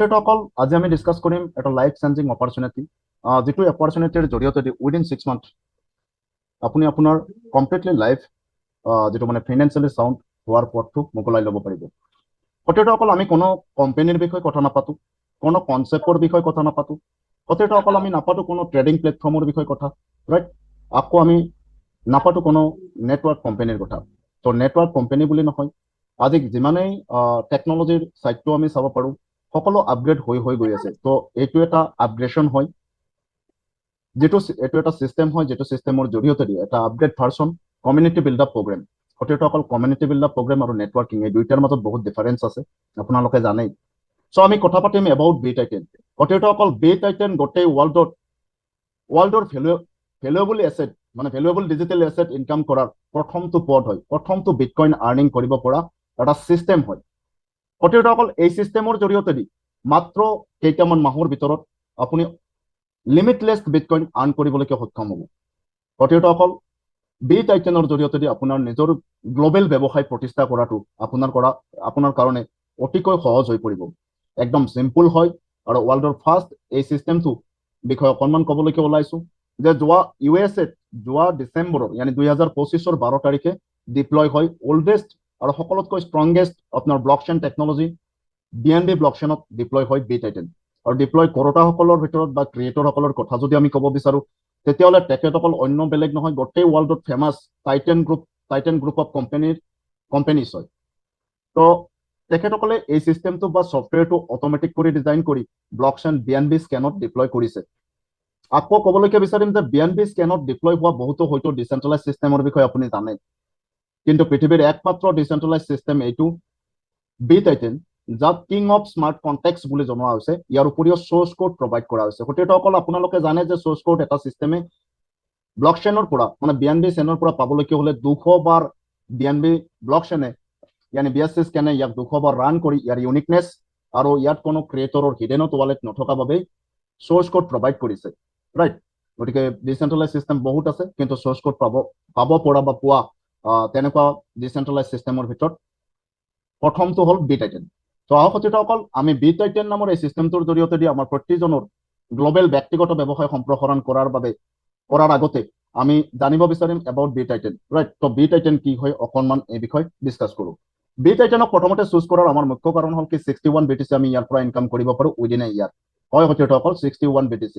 সত্যতাসকল আজি আমি ডিছকাছ কৰিম এটা লাইফ চেঞ্জিং অপৰচুনিটি যিটো অপৰচুনিটিৰ জৰিয়তে উইদিন 6 মান্থ আপুনি আপোনাৰ কমপ্লিটলি লাইফ যেটো মানে ফাইনেন্সিয়ালি সাউন্ড হোৱাৰ পথটো মোকলাই ল'ব পাৰিব। সত্যতাসকল আমি কোনো কোম্পানীৰ বিষয়ে কথা নাপাতো, কোনো কনসেপ্টৰ বিষয়ে কথা নাপাতো, সত্যতাসকল আমি নাপাতো কোনো ট্ৰেডিং প্লেটফৰ্মৰ বিষয়ে কথা, ৰাইট? আকৌ আমি নাপাতো কোনো নেটৱৰ্ক কোম্পানীৰ কথা। তো নেটৱৰ্ক কোম্পানী বুলি নহয়, আজি যিমানেই টেকনলজিৰ সাইডটো আমি চাব পাৰো সকলো আপগ্ৰেড হৈ গৈ আছে। তো এইটো এটা আপগ্ৰেডেশন হয়, যেটো এইটো এটা সিস্টেম হয়, যেটো সিস্টেমৰ জৰিয়তে দিয়ে এটা upgrade version community build up program. সত্যতাসকল কমিউনিটি বিল্ড আপ প্ৰগ্ৰাম আৰু নেটৱৰ্কিং এই দুইটাৰ মাজত বহুত ডিফাৰেন্স আছে, আপোনালোকে জানেই। সো আমি কথা পাতিম এবাউট বি টাইটেন। সত্যতাসকল বি টাইটেন গোটেই ৱৰ্ল্ডৰ ভ্যালুয়েবল এসেট মানে ভ্যালুয়েবল ডিজিটেল এসেট ইনকাম কৰাৰ প্ৰথমটো পথ হয়, প্ৰথমটো বিটকইন আৰ্নিং কৰিব পৰা এটা সিস্টেম হয়। সত্যতাসকল এই সিস্টেমৰ জৰিয়তে দি মাত্ৰ কেইটামান মাহৰ ভিতৰত আপুনি লিমিটলেস বিটকইন আৰ্ন কৰিবলৈকে সক্ষম হ'ব। সত্যতাসকল বি টাইটেনৰ জৰিয়তে দি আপোনাৰ নিজৰ গ্লোবেল ব্যৱসায় প্ৰতিষ্ঠা কৰাটো আপোনাৰ কাৰণে অতিকৈ সহজ হৈ পৰিব। একদম সিম্পল হয় আৰু ৱৰ্ল্ডৰ ফাৰ্ষ্ট এই সিস্টেমটো বিষয়ে অকণমান ক'বলৈকে ওলাইছো যে যোৱা ইউএছএত যোৱা ডিসেম্বৰৰ यानी 2025 12 তাৰিখে ডিপ্লয় হয় ওল্ডেষ্ট আৰু সকলোতকৈ ষ্ট্ৰংগেষ্ট আপোনাৰ ব্লকচেইন টেকনলজি BNB ব্লকচেইনত ডিপ্লয় হয় বি টাইটেন। আৰু ডিপ্লয় কৰোতাসকলৰ ভিতৰত বা ক্ৰিয়েটৰসকলৰ কথা যদি আমি ক'ব বিচাৰো তেতিয়াহ'লে তেখেতসকল অন্য বেলেগ নহয়, গোটেই ৱৰ্ল্ডত famous Titan group of companies হয়। তো তেখেতসকলে এই সিস্টেমটো বা সফটওয়্যাৰটো অটোমেটিক কৰি ডিজাইন কৰি ব্লকচেইন BNB স্ক্যানত ডিপ্লয় কৰিছে। আকৌ ক'বলৈকে বিচাৰিম যে BNB স্ক্যানত ডিপ্লয় হোৱা বহুতো হয়তো ডিসেন্ট্ৰালাইজ সিস্টেমৰ বিষয়ে আপুনি জানে, কিন্তু পৃথিৱীৰ একমাত্ৰ ডিসেন্ট্ৰালাইজ সিস্টেম এইটো বি টাইটেন, যাক কিং অফ স্মাৰ্ট কন্টেক্টস বুলি জনোৱা হৈছে। ইয়াৰ উপৰিও সোৰ্স কোড প্ৰভাইড কৰা হৈছে। সত্যতাসকল আপোনালোকে জানে যে সোৰ্স কোড এটা সিস্টেমে ব্লকচেইনৰ পৰা মানে BNB চেইনৰ পৰা পাবলৈকে হলে 200 বাৰ BNB ব্লকচেইনে यानी BSC স্ক্যানে ইয়াক 200 বাৰ ৰান কৰি ইয়াৰ ইউনিকনেস আৰু ইয়াত কোনো ক্ৰিয়েটৰৰ হিডেনত ৱালেট নথকা বাবে সোৰ্স কোড প্ৰভাইড কৰিছে, ৰাইট? গতিকে ডিসেন্ট্ৰালাইজ সিস্টেম বহুত আছে, কিন্তু সোৰ্স কোড পাব পৰা বা পোৱা তেনেকুৱা ডিসেন্ট্ৰালাইজ সিস্টেমৰ ভিতৰত প্ৰথমটো হল বি টাইটেন। তো সত্যতাসকল আমি বি টাইটেন নামৰ এই সিস্টেমটোৰ জৰিয়তে দি আমাৰ প্ৰতিজনৰ গ্লোবেল ব্যক্তিগত ব্যৱসায় সম্প্ৰসাৰণ কৰাৰ আগতে আমি জানিব বিচাৰিম এবাউট বি টাইটেন, ৰাইট? তো বি টাইটেন কি হয় অকণমান এই বিষয়ে ডিসকাস কৰো। বি টাইটেনক প্ৰথমতে চুজ কৰাৰ আমাৰ মুখ্য কাৰণ হল কি 61 BTC আমি ইয়াৰ পৰা ইনকাম কৰিব পাৰো উইদিন এ ইয়াৰ। হয় সত্যতাসকল 61 BTC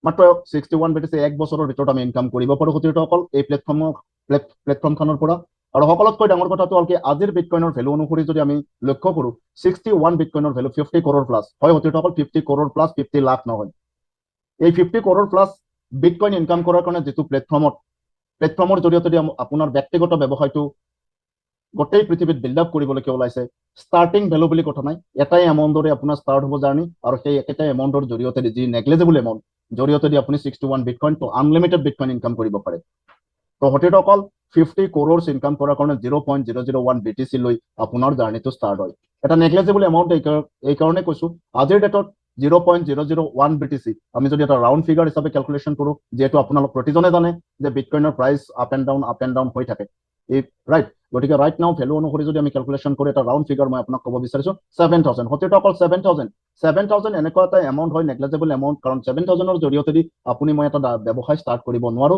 মাত্ৰ 61 BTC এক বছৰৰ ভিতৰত আমি ইনকাম কৰিব পাৰো সত্যতাসকল এই প্লেটফৰ্মখনৰ পৰা। আৰু সকলোতকৈ ডাঙৰ কথাটো হল কি আজিৰ বিটকইনৰ ভ্যালু অনুসৰি যদি আমি লক্ষ্য কৰো 61 বিটকইনৰ ভ্যালু 50 crore প্লাস হয় সত্যতাসকল। 50 crore প্লাস 50 লাখ নহয়, এই 50 crore প্লাস বিটকইন ইনকাম কৰাৰ কাৰণে যেটো প্লেটফৰ্মৰ জৰিয়তে দি আপোনাৰ ব্যক্তিগত ব্যৱসায়টো গোটেই পৃথিৱীত বিল্ড আপ কৰিবলৈকে ওলাইছে। স্টাৰ্টিং ভ্যালু বুলি কথা নাই, এটাই এমাউন্টৰে আপোনাৰ স্টাৰ্ট হ'ব জাৰ্নি আৰু সেই একেটা এমাউন্টৰ জৰিয়তে যি নেগলিজিবল এমাউন্ট জৰিয়তে দি আপুনি 61 বিটকইন তো আনলিমিটেড বিটকইন ইনকাম কৰিব পাৰে। তো সত্যতাসকল 50 crores ইনকাম কৰাৰ কাৰণে 0.001 BTC লৈ আপোনাৰ জাৰ্নিটো ষ্টাৰ্ট হয়। এটা নেগলিজিবল এমাউন্ট এই কাৰণে কৈছো, আজিৰ ডেটত 0.001 BTC আমি যদি এটা ৰাউন্ড ফিগাৰ হিচাপে ক্যালকুলেশন কৰো, যেহেতু আপোনালোক প্ৰতিজনে জানে যে বিটকইনৰ প্ৰাইস আপ এন্ড ডাউন হৈ থাকে, ৰাইট? গতিকে ৰাইট নাও ভ্যালু অনুসৰি যদি আমি ক্যালকুলেশন কৰো এটা ৰাউন্ড ফিগাৰ মই আপোনাক ক'ব বিচাৰিছো 7000। সত্যতাসকল 7000 এনেকুৱা এটা এমাউন্ট হয় নেগলিজিবল এমাউন্ট, কাৰণ 7000ৰ জৰিয়তে দি আপুনি মই এটা ব্যৱসায় ষ্টাৰ্ট কৰিব নোৱাৰো,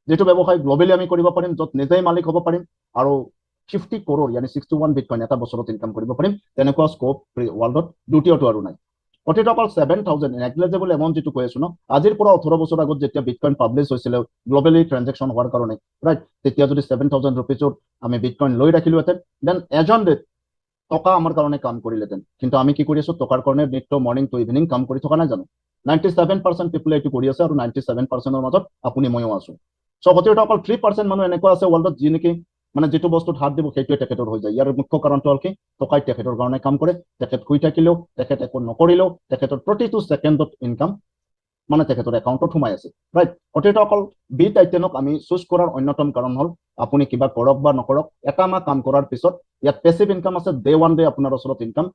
যেটো ব্যৱসায় গ্লোবেলি আমি কৰিব পাৰিম, য'ত নিজেই মালিক হ'ব পাৰিম আৰু 50 crore यानी 61 বিটকইন এটা বছৰত ইনকাম কৰিব পাৰিম। তেনেকুৱা স্কোপ ৱৰ্ল্ডত দ্বিতীয়টো আৰু নাই। সত্যতাসকল 7000 নেগলিজিবল এমাউন্ট যেটো কৈ আছো ন, আজিৰ পৰা 18 বছৰ আগত যেতিয়া বিটকইন পাব্লিছ হৈছিল গ্লোবেলি ট্ৰানজেকশন হোৱাৰ কাৰণে, ৰাইট? তেতিয়া যদি 7000 rupeesৰ আমি বিটকইন লৈ ৰাখিলোহেঁতেন, দেন এজন টকা আমাৰ কাৰণে কাম কৰিলেহেঁতেন। কিন্তু আমি কি কৰি আছো, টকাৰ কাৰণে নিত্য মৰ্নিং টু ইভিনিং কাম কৰি থকা নাই জানো? 97% পিপল এইটো কৰি আছে আৰু 97%ৰ মাজত আপুনি ময়ো আছো। সো সত্যতাসকল 3% মানুহ এনেকুৱা আছে ৱৰ্ল্ডত যি নেকি মানে যেটো বস্তুত হাত দিব সেইটোৱে তেখেতৰ হৈ যায়। ইয়াৰ মুখ্য কাৰণটো হল কি টকাই তেখেতৰ কাৰণে কাম কৰে। তেখেত শুই থাকিলেও, তেখেত একো নকৰিলেও তেখেতৰ প্ৰতিটো সেকেন্ডত ইনকাম মানে তেখেতৰ একাউণ্টত সোমাই আছে, ৰাইট? সত্যতাসকল বি টাইটেনক আমি চুজ কৰাৰ অন্যতম কাৰণ হল আপুনি কিবা কৰক বা নকৰক এটা মাহ কাম কৰাৰ পিছত ইয়াত পেসিভ ইনকাম আছে, ডে ওয়ান ডে আপোনাৰ ওচৰত ইনকাম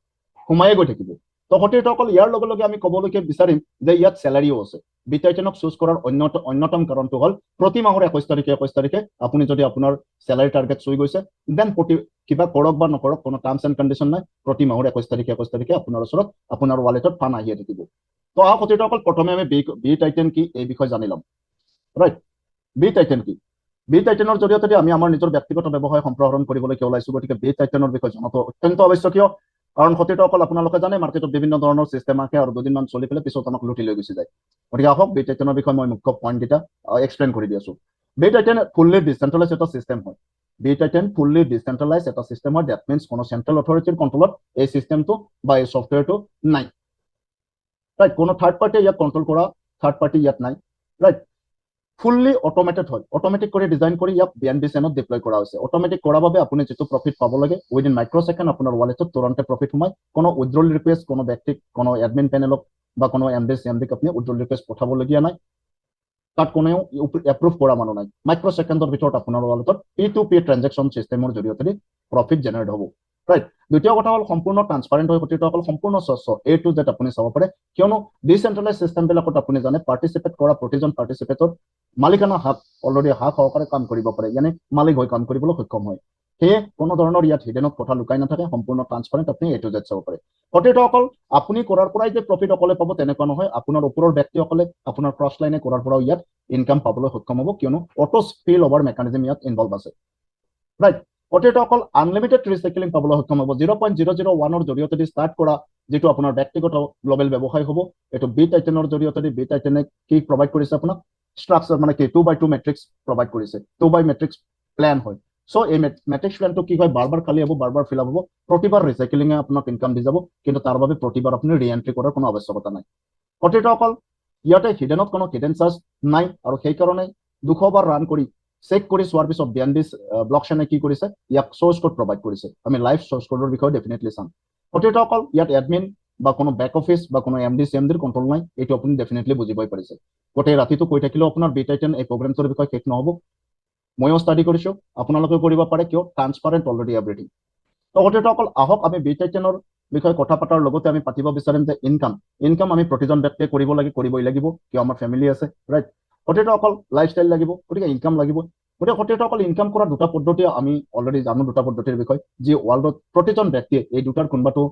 সোমাই গৈ থাকিব। তো সত্যতাসকল ইয়াৰ লগে লগে আমি ক'বলৈকে বিচাৰিম যে ইয়াত স্যালাৰিও আছে। B-Titanক চুজ কৰাৰ অন্যতম কাৰণটো হ'ল প্ৰতি মাহৰ 21 তাৰিখে আপুনি যদি আপোনাৰ চেলাৰী টাৰ্গেট চুই গৈছে, দেন কিবা কৰক বা নকৰক কোনো টাৰ্মছ এণ্ড কণ্ডিশ্যন নাই, প্ৰতি মাহৰ 21 তাৰিখে আপোনাৰ ওচৰত আপোনাৰ ৱালেটত ফাণ্ড আহিয়ে থাকিব। তো আহক অতিথিসকল, প্ৰথমে আমি B-Titan কি এই বিষয়ে জানি ল'ম। ৰাইট, B-Titan কি? B-Titanৰ জৰিয়তে আমি আমাৰ নিজৰ ব্যক্তিগত ব্যৱসায় সম্প্ৰসাৰণ কৰিবলৈ ওলাইছো, গতিকে B-Titanৰ বিষয়ে জনাটো অত্যন্ত আৱশ্যকীয়। কাৰণ সতীৰ্থসকল, আপোনালোকে জানে মাৰ্কেটত বিভিন্ন ধৰণৰ চিষ্টেম আহে আৰু দুদিনমান চলি পেলাই পিছত আমাক লুটি লৈ গুচি যায়। গতিকে আহক B-Titanৰ বিষয়ে মই মুখ্য পইণ্টকেইটা এক্সপ্লেইন কৰি দি আছো। B-Titan ফুল্লি ডিচেন্ট্ৰেলাইজ এটা চিষ্টেম হয়। B-Titan ফুল্লি ডিচেন্ট্ৰেলাইজ এটা চিষ্টেম হয়। ডেট মিনছ কোনো চেন্ট্ৰেল অথৰিটিৰ কণ্ট্ৰলত এই চিষ্টেমটো বা এই ছফ্টৱেৰটো নাই। ৰাইট, কোনো থাৰ্ড পাৰ্টিয়ে ইয়াক কণ্ট্ৰল কৰা থাৰ্ড পাৰ্টি ইয়াত নাই। ৰাইট, ফুল্লি অট'মেটেড হয়। অট'মেটিক কৰি ডিজাইন কৰি ইয়াক BNB চেইনত ডিপ্লয় কৰা হৈছে। অট'মেটিক কৰাৰ বাবে আপুনি যিটো প্ৰফিট পাব লাগে উইদিন মাইক্ৰ' ছেকেণ্ড আপোনাৰ ৱালেটত তুৰন্তে প্ৰফিট সোমায়। কোনো উইথড্ৰল ৰিকুৱেষ্ট কোনো ব্যক্তিক, কোনো এডমিন পেনেলক বা কোনো MD-CMD আপুনি উইথড্ৰল ৰিকুৱেষ্ট পঠাবলগীয়া নাই। তাত কোনেও এপ্ৰুভ কৰা মানুহ নাই। মাইক্ৰ' ছেকেণ্ডৰ ভিতৰত আপোনাৰ ৱালেটত P2P ট্ৰানজেকশ্যন চিষ্টেমৰ জৰিয়তে প্ৰফিট জেনেৰেট হ'ব। ৰাইট, দ্বিতীয় কথা হ'ল সম্পূৰ্ণ ট্ৰান্সপাৰেণ্ট হৈ সতীৰ্থসকল, সম্পূৰ্ণ স্বচ্ছ A to Z আপুনি চাব পাৰে। কিয়নো ডিচেন্ট্ৰেলাইজ চিষ্টেমবিলাকত আপুনি জানে পাৰ্টিচিপেট কৰা প্ৰতিজন পাৰ্টিচিপেটৰ মালিকানা হাক অলৰেডি হাক সহকাৰে কাম কৰিব পাৰে, ইয়ানি মালিক হৈ কাম কৰিবলৈ সক্ষম হয়। সেয়ে কোনো ধৰণৰ ইয়াত হিডেনত কথা লুকাই নাথাকে, সম্পূৰ্ণ ট্ৰান্সপাৰেণ্ট আপুনি A to Z চাব পাৰে। সতীৰ্থসকল, আপুনি কৰাৰ পৰাই যে প্ৰফিট অকলে পাব তেনেকুৱা নহয়, আপোনাৰ ওপৰৰ ব্যক্তিসকলে আপোনাৰ ক্ৰছ লাইনে কৰাৰ পৰাও ইয়াত ইনকাম পাবলৈ সক্ষম হ'ব, কিয়নো অটো স্পিল অভাৰ মেকানিজম ইয়াত ইনভলভ আছে। ৰাইট, সতীৰ্থসকল, আনলিমিটেড ৰিচাইকেলিং পাবলৈ সক্ষম হ'ব। 0.001ৰ জৰিয়তে ষ্টাৰ্ট কৰা যিটো আপোনাৰ ব্যক্তিগত গ্ল'বেল ব্যৱসায় হ'ব, এইটো B-Titanৰ জৰিয়তে B-Titan কি প্ৰভাইড কৰিছে আপোনাক? ষ্ট্ৰাকচাৰ মানে কি 2x2 মেট্ৰিক্স প্ৰভাইড কৰিছে। 2x মেট্ৰিক্স প্লেন হয়। চ' এই মেট্ৰিক্স প্লেনটো কি হয়? বাৰ খালী হ'ব, বাৰ ফিল আপ হ'ব। প্ৰতিবাৰ ৰিচাইকেলিঙে আপোনাক ইনকাম দি যাব, কিন্তু তাৰ বাবে প্ৰতিবাৰ আপুনি ৰিএণ্ট্ৰি কৰাৰ কোনো আৱশ্যকতা নাই। সতীৰ্থসকল, ইয়াতে হিডেনত কোনো হিডেন চাৰ্জ নাই, আৰু সেইকাৰণে 200 বাৰ ৰান কৰি চেক কৰি চোৱাৰ পিছত BNB ব্লকচেইনে কি কৰিছে? ইয়াক চ'ৰ্চ কোড প্ৰভাইড কৰিছে। আমি লাইভ চ'ৰ্চ কোডৰ বিষয়ে ডেফিনেটলি চাম। সতীৰ্থসকল, ইয়াত এডমিন বা কোনো বেক অফিচ বা কোনো MD-CMDৰ কণ্ট্ৰল নাই, এইটো আপুনি ডেফিনেটলি বুজিবই পাৰিছে। গোটেই ৰাতিটো কৈ থাকিলেও আপোনাৰ B-Titan এই প্ৰগ্ৰেমটোৰ বিষয়ে শেষ নহ'ব। ময়ো ষ্টাডি কৰিছোঁ, আপোনালোকেও কৰিব পাৰে, কিয়? Transparent already everything. তো সতীৰ্থসকল, আহক আমি B-Titanৰ বিষয়ে কথা পতাৰ লগতে আমি পাতিব বিচাৰিম যে ইনকাম আমি প্ৰতিজন ব্যক্তিয়ে কৰিবই লাগিব, কিয় আমাৰ ফেমিলি আছে। ৰাইট, সতীৰ্থসকল, লাইফষ্টাইল লাগিব, গতিকে ইনকাম লাগিব। গতিকে সতীৰ্থসকল, ইনকাম কৰা দুটা পদ্ধতি আমি অলৰেডি জানো, দুটা পদ্ধতিৰ বিষয়ে, যি ৱৰ্ল্ডত প্ৰতিজন ব্যক্তিয়ে এই দুটাৰ কোনোবাটো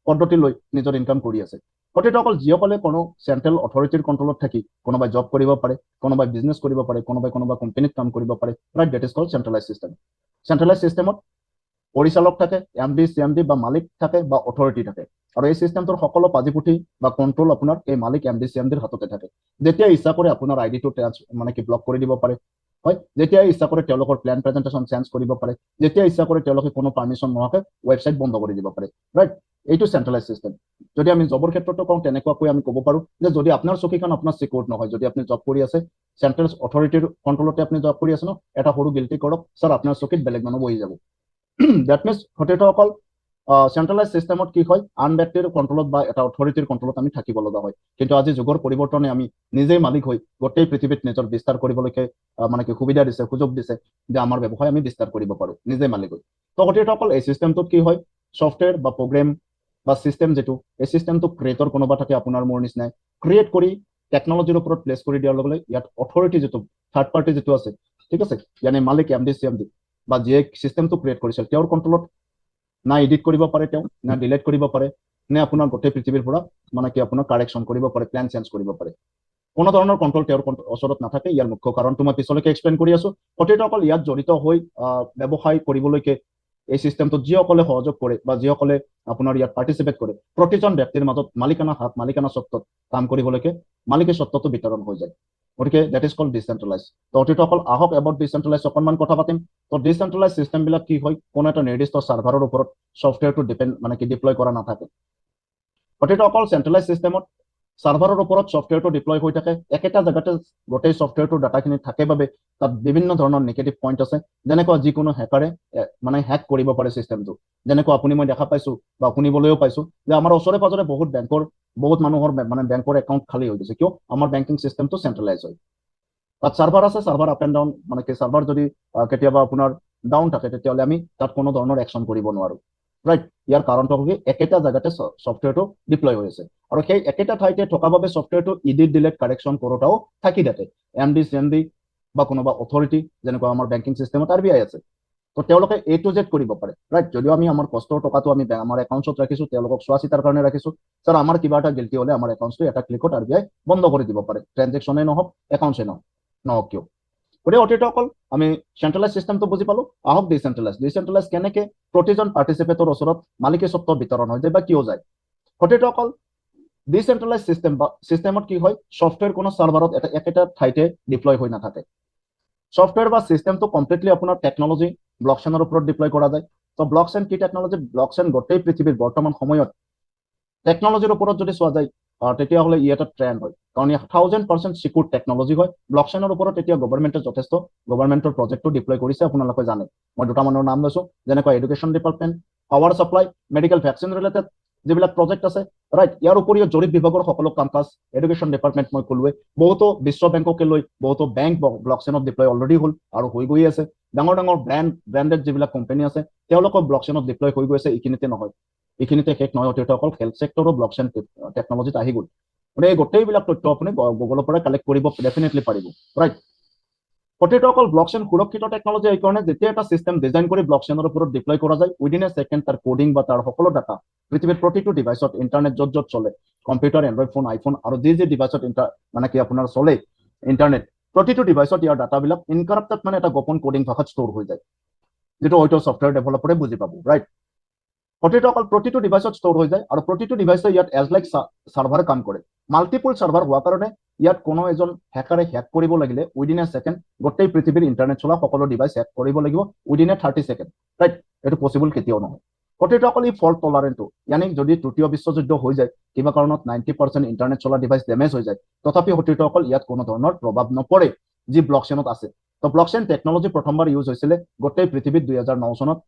পদ্ধতি লৈ নিজৰ ইনকাম কৰি আছে। সতীৰ্থসকল, যিসকলে কোনো চেন্ট্ৰেল অথৰিটিৰ কণ্ট্ৰলত থাকি কোনোবাই জব কৰিব পাৰে, কোনোবাই বিজনেছ কৰিব পাৰে, কোনোবাই কোম্পানীত কাম কৰিব পাৰে। Right, that is called centralize system. Centralize চিষ্টেমত পৰিচালক থাকে, MD-CMD বা মালিক থাকে বা অথৰিটি থাকে, আৰু এই চিষ্টেমটোৰ সকলো পাজিপুঠি বা কণ্ট্ৰল আপোনাৰ এই মালিক MD-CMDৰ হাততে থাকে। যেতিয়া ইচ্ছা কৰে আপোনাৰ আইডিটো মানে কি ব্লক কৰি দিব পাৰে, হয়। যেতিয়া ইচ্ছা কৰে তেওঁলোকৰ প্লেন প্ৰেজেণ্টেশ্যন চেঞ্জ কৰিব পাৰে, যেতিয়া ইচ্ছা কৰে তেওঁলোকে কোনো পাৰ্মিশ্যন নোহোৱাকৈ ৱেবছাইট বন্ধ কৰি দিব পাৰে। ৰাইট, এইটো চেন্ট্ৰেলাইজ চিষ্টেম। যদি আমি জবৰ ক্ষেত্ৰতো কওঁ, তেনেকুৱাকৈ আমি ক'ব পাৰোঁ যে যদি আপোনাৰ চকীখন আপোনাৰ চিকিউৰ্ড নহয়, যদি আপুনি জব কৰি আছে চেন্ট্ৰেল অথৰিটিৰ কণ্ট্ৰলতে আপুনি জব কৰি আছে ন, এটা সৰু গিল্টি কৰক, ছাৰ আপোনাৰ চকীত বেলেগ মানুহ বহি যাব। ডেট মিনছ সতীৰ্থসকল, চেন্ট্ৰেলাইজ চিষ্টেমত কি হয়? আন ব্যক্তিৰ কণ্ট্ৰলত বা এটা অথৰিটিৰ কণ্ট্ৰলত আমি থাকিব লগা হয়। কিন্তু আজি যুগৰ পৰিৱৰ্তনে আমি নিজেই মালিক হৈ গোটেই পৃথিৱীত নিজৰ বিস্তাৰ কৰিবলৈকে মানে কি সুবিধা দিছে, সুযোগ দিছে যে আমাৰ ব্যৱসায় আমি বিস্তাৰ কৰিব পাৰোঁ নিজে মালিক হৈ। তো সতীৰ্থসকল, এই চিষ্টেমটোত কি হয়? ছফ্টৱেৰ বা প্ৰগ্ৰেম বা চিষ্টেম যিটো, এই চিষ্টেমটো ক্ৰিয়েটৰ কোনোবা থাকে আপোনাৰ মোৰ নিচিনাই, ক্ৰিয়েট কৰি টেকনলজিৰ ওপৰত প্লেচ কৰি দিয়াৰ লগে লগে ইয়াত অথৰিটি যিটো থাৰ্ড পাৰ্টি যিটো আছে, ঠিক আছে, ইয়ানি মালিক MD-CMD বা যিয়ে চিষ্টেমটো ক্ৰিয়েট কৰিছিল তেওঁৰ কণ্ট্ৰলত না এডিট কৰিব পাৰে তেওঁ, না ডিলেট কৰিব পাৰে, নে আপোনাৰ গোটেই পৃথিৱীৰ পৰা মানে কি আপোনাৰ কাৰেকশ্যন কৰিব পাৰে, প্লেন চেঞ্জ কৰিব পাৰে। কোনো ধৰণৰ কণ্ট্ৰল তেওঁৰ ওচৰত নাথাকে। ইয়াৰ মুখ্য কাৰণটো মই পিছলৈকে এক্সপ্লেইন কৰি আছো। সতীৰ্থসকল, ইয়াত জড়িত হৈ ব্যৱসায় কৰিবলৈকে এই চিষ্টেমটোত যিসকলে সহযোগ কৰে বা যিসকলে আপোনাৰ ইয়াত পাৰ্টিচিপেট কৰে, প্ৰতিজন ব্যক্তিৰ মাজত মালিকানা স্বত্বত কাম কৰিবলৈকে মালিকী স্বত্বটো বিতৰণ হৈ যায়। গতিকে ডেট ইজ কল্ড ডিচেন্ট্ৰেলাইজ। তো সতীৰ্থসকল, আহক এবাউট ডিচেন্ট্ৰেলাইজ অকণমান কথা পাতিম। তো ডিচেন্ট্ৰেলাইজ চিষ্টেমবিলাক কি হয়? কোনো এটা নিৰ্দিষ্ট ছাৰ্ভাৰৰ ওপৰত ছফ্টৱেৰটো মানে কি ডিপ্লয় কৰা নাথাকে। সতীৰ্থসকল, চেন্ট্ৰেলাইজ চিষ্টেমত ছাৰ্ভাৰৰ ওপৰত ছফ্টৱেৰটো ডিপ্লয় হৈ থাকে, একেটা জেগাতে গোটেই ছফ্টৱেৰটোৰ ডাটাখিনি থাকে বাবে তাত বিভিন্ন ধৰণৰ নিগেটিভ পইণ্ট আছে। যেনেকুৱা যিকোনো হেকাৰে মানে হেক কৰিব পাৰে চিষ্টেমটো। যেনেকুৱা আপুনি মই দেখা পাইছোঁ বা শুনিবলৈও পাইছোঁ যে আমাৰ ওচৰে পাজৰে বহুত মানুহৰ মানে বেংকৰ একাউণ্ট খালী হৈ গৈছে। কিয়? আমাৰ বেংকিং চিষ্টেমটো চেন্ট্ৰেলাইজ হয়। তাত ছাৰ্ভাৰ আছে, ছাৰ্ভাৰ আপ এণ্ড ডাউন, মানে কি ছাৰ্ভাৰ যদি কেতিয়াবা আপোনাৰ ডাউন থাকে, তেতিয়াহ'লে আমি তাত কোনো ধৰণৰ একশ্যন কৰিব নোৱাৰোঁ। ৰাইট। ইয়াৰ কাৰণটো হ'ল কি একেটা জেগাতে ছফ্টৱেৰটো ডিপ্লয় হৈ আছে আৰু সেই একেটা ঠাইতে থকা বাবে ছফ্টৱেৰটো ইডিট ডিলেট কাৰেকশ্যন কৰোঁতাও থাকি থাকে MD CMD বা কোনোবা অথৰিটি যেনেকুৱা আমাৰ বেংকিং চিষ্টেমত RBI আছে। তো তেওঁলোকে A to Z কৰিব পাৰে ৰাইট। যদিও আমি আমাৰ কষ্টৰ টকাটো আমি আমাৰ একাউণ্টছত ৰাখিছোঁ, তেওঁলোকক চোৱা চিতাৰ কাৰণে ৰাখিছোঁ। ছাৰ আমাৰ কিবা এটা গিল্টি হ'লে আমাৰ একাউণ্টটো এটা ক্লিকত RBI বন্ধ কৰি দিব পাৰে, ট্ৰেনজেকশ্যনেই নহওক একাউণ্টছেই নহওক কিয়। গতিকে অতিথিসকল আমি চেণ্ট্ৰেলাইজ চিষ্টেমটো বুজি পালোঁ। আহক ডিচেণ্ট্ৰেলাইজ কেনেকৈ প্ৰতিজন পাৰ্টিচিপেটৰ ওচৰত মালিকী স্বত্ব বিতৰণ হৈ যায় বা কিয় যায়। অতিথিসকল ডিচেণ্ট্ৰেলাইজ চিষ্টেম বা চিষ্টেমত কি হয়, ছফ্টৱেৰ কোনো চাৰ্ভাৰত একেটা ঠাইতে ডিপ্লয় হৈ নাথাকে। ছফ্টৱেৰ বা চিষ্টেমটো কমপ্লিটলি আপোনাৰ টেকনলজি ব্লকচেনৰ ওপৰত ডিপ্লয় কৰা যায়। তো ব্লকচেন কি টেকনলজি? ব্লকচেন গোটেই পৃথিৱীৰ বৰ্তমান সময়ত টেকনলজিৰ ওপৰত যদি চোৱা যায় তেতিয়াহ'লে ই এটা ট্ৰেণ্ড হয়, কাৰণ ই 1000% চিকিউৰ টেকনলজি হয়। ব্লকচেনৰ ওপৰত এতিয়া গভৰ্ণমেণ্টে যথেষ্ট গভৰ্ণমেণ্টৰ প্ৰজেক্টটো ডিপ্লয় কৰিছে, আপোনালোকে জানে। মই দুটামানৰ নাম লৈছোঁ, যেনেকুৱা education department, power supply, medical vaccine related যিবিলাক প্ৰজেক্ট আছে ৰাইট। ইয়াৰ উপৰিও জৰীপ বিভাগৰ সকলো কাম কাজ, এডুকেশ্যন ডিপাৰ্টমেণ্ট মই ক'লোৱে, বহুতো বিশ্ব বেংককে লৈ বহুতো বেংক ব্লকচেনত ডিপ্লয় অলৰেডি হ'ল আৰু হৈ গৈ আছে। ডাঙৰ ডাঙৰ ব্ৰেণ্ডেড যিবিলাক কোম্পানী আছে তেওঁলোকক ব্লকচেনত ডিপ্লয় হৈ গৈছে। এইখিনিতে নহয়, এইখিনিতে শেষ নহয় অতিথিসকল, হেল্থ ছেক্টৰো ব্লকচেন টেকনলজিত আহি গ'ল। গতিকে এই গোটেইবিলাক তথ্য আপুনি গুগলৰ পৰা কালেক্ট কৰিব ডেফিনেটলি পাৰিব ৰাইট। অতিথিসকল ব্লকচেন সুৰক্ষিত টেকনলজি এইকাৰণে যেতিয়া এটা চিষ্টেম ডিজাইন কৰি ব্লকচেনৰ ওপৰত ডিপ্লয় কৰা যায়, উইদিন এ ছেকেণ্ড তাৰ কোডিং বা তাৰ সকলো ডাটা পৃথিৱীৰ প্ৰতিটো ডিভাইচত, ইণ্টাৰনেট য'ত য'ত চলে, কম্পিউটাৰ, এণ্ড্ৰইড ফোন, আইফোন আৰু যি ডিভাইচত মানে কি আপোনাৰ চলে ইণ্টাৰনেট, প্ৰতিটো ডিভাইচত ইয়াৰ ডাটাবিলাক ইনকাৰাপ্টেড মানে এটা গোপন কোডিং ভাষাত ষ্ট'ৰ হৈ যায়, যিটো হয়তো ছফ্টৱেৰ ডেভেলপাৰে বুজি পাব ৰাইট। অকল প্ৰতিটো ডিভাইচত ষ্ট'ৰ হৈ যায় আৰু প্ৰতিটো ডিভাইচে ইয়াত এজ লাইক চাৰ্ভাৰ কাম কৰে। মাল্টিপুল চাৰ্ভাৰ হোৱাৰ কাৰণে ইয়াত কোনো এজন হেকাৰে হেক কৰিব লাগিলে উইদিন এ ছেকেণ্ড গোটেই পৃথিৱীৰ ইণ্টাৰনেট চলা সকলো ডিভাইচ হেক কৰিব লাগিব উইদিন এ 30 ছেকেণ্ড ৰাইট। এইটো পচিবল কেতিয়াও নহয়। অকল ই ফল্ট টলাৰেণ্টটো, ইয়ানি যদি তৃতীয় বিশ্বযুদ্ধ হৈ যায়, কিবা কাৰণত 90% ইণ্টাৰনেট চলা ডিভাইচ ডেমেজ হৈ যায়, তথাপি অকল ইয়াত কোনো ধৰণৰ প্ৰভাৱ নপৰে যি ব্লকচেনত আছে। তো ব্লকচেন টেকনলজি প্ৰথমবাৰ ইউজ হৈছিলে গোটেই পৃথিৱীত 2009 চনত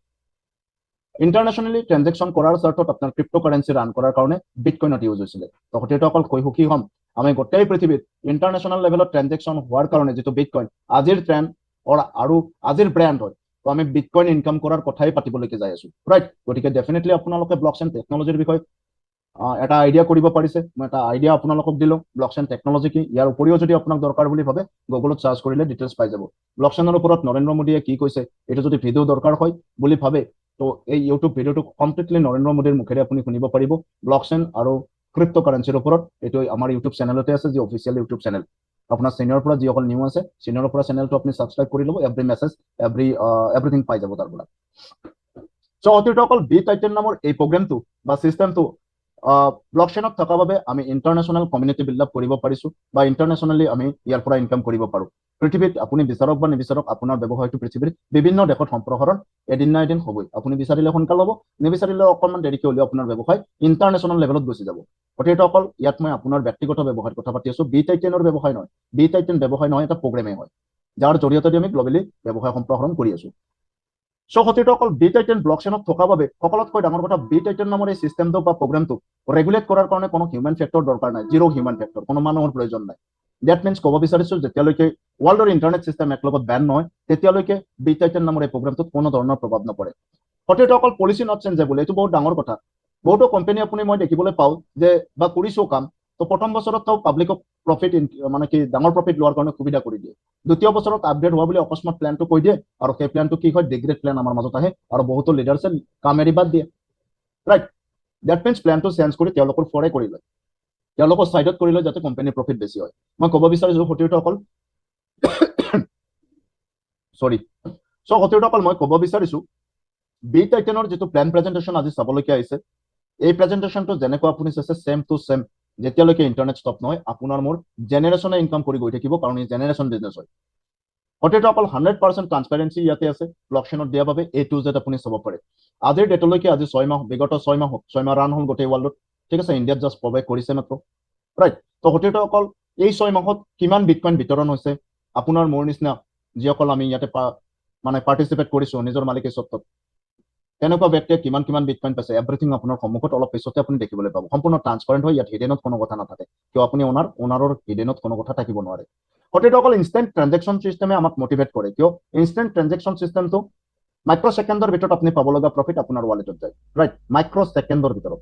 ইণ্টাৰনেশ্যনেলি ট্ৰেনজেকশ্যন কৰাৰ স্বাৰ্থত আপোনাৰ ক্ৰিপ্ট'কাৰেঞ্চি ৰান কৰাৰ কাৰণে বিটকইনত ইউজ হৈছিলে। তো অকল কৈ সুখী হ'ম আমি গোটেই পৃথিৱীত ইণ্টাৰনেশ্যনেল লেভেলত ট্ৰেনজেকশ্যন হোৱাৰ কাৰণে যিটো বিটকইন আজিৰ ট্ৰেণ্ড আৰু আজিৰ ব্ৰেণ্ড হয়, তো আমি বিটকইন ইনকাম কৰাৰ কথাই পাতিবলৈকে যাই আছো ৰাইট। গতিকে ডেফিনেটলি আপোনালোকে ব্লকচেন টেকনলজিৰ বিষয়ে এটা আইডিয়া কৰিব পাৰিছে। মই এটা আইডিয়া আপোনালোকক দিলোঁ ব্লকচেন টেকনলজি কি। ইয়াৰ উপৰিও যদি আপোনাক দৰকাৰ বুলি ভাবে গুগলত চাৰ্চ কৰিলে ডিটেইলছ পাই যাব। ব্লকচেনৰ ওপৰত নৰেন্দ্ৰ মোদীয়ে কি কৈছে এইটো যদি ভিডিঅ' দৰকাৰ হয় বুলি ভাবে, তো এই ইউটিউব ভিডিঅ'টো কমপ্লিটলি নৰেন্দ্ৰ মোদীৰ মুখেৰে আপুনি শুনিব পাৰিব ব্লকচেন আৰু ক্ৰিপ্ট'কাৰেঞ্চিৰ ওপৰত। এইটো আমাৰ ইউটিউব চেনেলতে আছে, যি অফিচিয়েল ইউটিউব চেনেল। আপোনাৰ চিনিয়ৰ পৰা যিসকল নিউ আছে চিনিয়ৰৰ পৰা চেনেলটো আপুনি ছাবস্ক্ৰাইব কৰি ল'ব, এভৰি মেছেজ এভৰিথিং পাই যাব তাৰ পৰা। চ' অতিথিসকল বি টাইটেন নামৰ এই প্ৰগ্ৰেমটো বা চিষ্টেমটো ব্লকচেনত থকা বাবে আমি ইণ্টাৰনেশ্যনেল কমিউনিটি বিল্ড আপ কৰিব পাৰিছোঁ বা ইণ্টাৰনেশ্যনেলি আমি ইয়াৰ পৰা ইনকাম কৰিব পাৰোঁ। পৃথিৱীত আপুনি বিচাৰক বা নিবিচাৰক আপোনাৰ ব্যৱসায়টো পৃথিৱীৰ বিভিন্ন দেশত সম্প্ৰসাৰণ এদিন না এদিন হ'বই। আপুনি বিচাৰিলে সোনকালে হ'ব, নিবিচাৰিলে অকণমান দেৰিকৈ হ'লেও আপোনাৰ ব্যৱসায় ইণ্টাৰনেশ্যনেল লেভেলত গুচি যাব। অতিথিসকল ইয়াত মই আপোনাৰ ব্যক্তিগত ব্যৱসায়ৰ কথা পাতি আছোঁ, বি টাইটেনৰ ব্যৱসায় নহয়। বি টাইটেন ব্যৱসায় নহয়, এটা প্ৰগ্ৰেমেই হয় যাৰ জৰিয়তে আমি গ্ল'বেলি ব্যৱসায় সম্প্ৰসাৰণ কৰি আছোঁ। অকল বি টাইটেন ব্লকচেনত থকা বাবে সকলোতকৈ ডাঙৰ কথা, বি টাইটেন নামৰ এই চিষ্টেমটো বা প্ৰগ্ৰেমটো ৰেগুলেট কৰাৰ কাৰণে কোনো হিউমেন ফেক্টৰ দৰকাৰ নাই, জিৰ' হিউমেন ফেক্টৰ, কোনো মানুহৰ প্ৰয়োজন নাই। ডেট মিনছ ক'ব বিচাৰিছোঁ যেতিয়ালৈকে ৱৰ্ল্ডৰ ইণ্টাৰনেট চিষ্টেম একলগত বেন নহয় তেতিয়ালৈকে বি টাইটেন নামৰ এই প্ৰগ্ৰেমটোত কোনো ধৰণৰ প্ৰভাৱ নপৰে। অকল পলিচি নট চেঞ্জেবল, এইটো বহুত ডাঙৰ কথা। বহুতো কোম্পানী আপুনি মই দেখিবলৈ পাওঁ যে বা কৰিছোঁ কাম, তো প্ৰথম বছৰত পাব্লিকক প্ৰফিট মানে কি ডাঙৰ প্ৰফিট লোৱাৰ কাৰণে সুবিধা কৰি দিয়ে। দ্বিতীয় বছৰত আপডেট হোৱা বুলি অকস্মাত প্লেনটো কৈ দিয়ে আৰু সেই প্লেনটো কি হয়, ডিগ্ৰেড প্লেন আমাৰ মাজত আহে আৰু বহুতো লিডাৰ্ছে কাম এৰি বাদ দিয়ে ৰাইট। ডেট মিনছ প্লেনটো চেঞ্জ কৰি তেওঁলোকৰ ফৰে কৰি লয়, তেওঁলোকৰ ছাইডত কৰি লয় যাতে কোম্পানীৰ প্ৰফিট বেছি হয়। মই ক'ব বিচাৰিছোঁ সতীৰ্থসকল মই ক'ব বিচাৰিছোঁ বি টাইটেনৰ যিটো প্লেন প্ৰেজেণ্টেশ্যন আজি চাবলৈকে আহিছে, এই প্ৰেজেণ্টেশ্যনটো যেনেকুৱা আপুনি চাইছে ছেম টু ছেম যেতিয়ালৈকে ইণ্টাৰনেট ষ্টপ নহয় আপোনাৰ মোৰ জেনেৰেশ্যনে ইনকাম কৰি গৈ থাকিব, কাৰণ ই জেনেৰেশ্যন বিজনেছ হয়। 100% ট্ৰান্সপাৰেঞ্চি ইয়াতে আছে ব্লকচেনত দিয়া বাবে A to Z আপুনি চাব পাৰে। আজিৰ ডেটলৈকে আজি 6 মাহ, বিগত 6 মাহ ৰান হ'ল গোটেই ৱৰ্ল্ডত, ঠিক আছে। ইণ্ডিয়াত জাষ্ট প্ৰৱেশ কৰিছে মাত্ৰ ৰাইট। তো এই 6 মাহত কিমান বিটকইন বিতৰণ হৈছে, আপোনাৰ মোৰ নিচিনা যিসকল আমি ইয়াতে মানে পাৰ্টিচিপেট কৰিছোঁ নিজৰ মালিকী স্বত্বত, তেনেকুৱা ব্যক্তিয়ে কিমান বিটকইন পাইছে, এভৰিথিং আপোনাৰ সন্মুখত অলপ পিছতে আপুনি দেখিবলৈ পাব। সম্পূৰ্ণ ট্ৰান্সপাৰেণ্ট হয়, ইয়াত হিডেনত কোনো কথা নাথাকে, কিয় আপুনি ওনাৰৰ হিডেনত কোনো কথা থাকিব নোৱাৰে। ইনষ্টেণ্ট ট্ৰানজেকশ্যন চিষ্টেমে আমাক মটিভেট কৰে, কিয় ইনষ্টেণ্ট ট্ৰানজেকশ্যন চিষ্টেমটো মাইক্ৰ ছেকেণ্ডৰ ভিতৰত আপুনি পাব লগা প্ৰফিট আপোনাৰ ৱালেটত যায়, ৰাইট? মাইক্ৰ ছেকেণ্ডৰ ভিতৰত।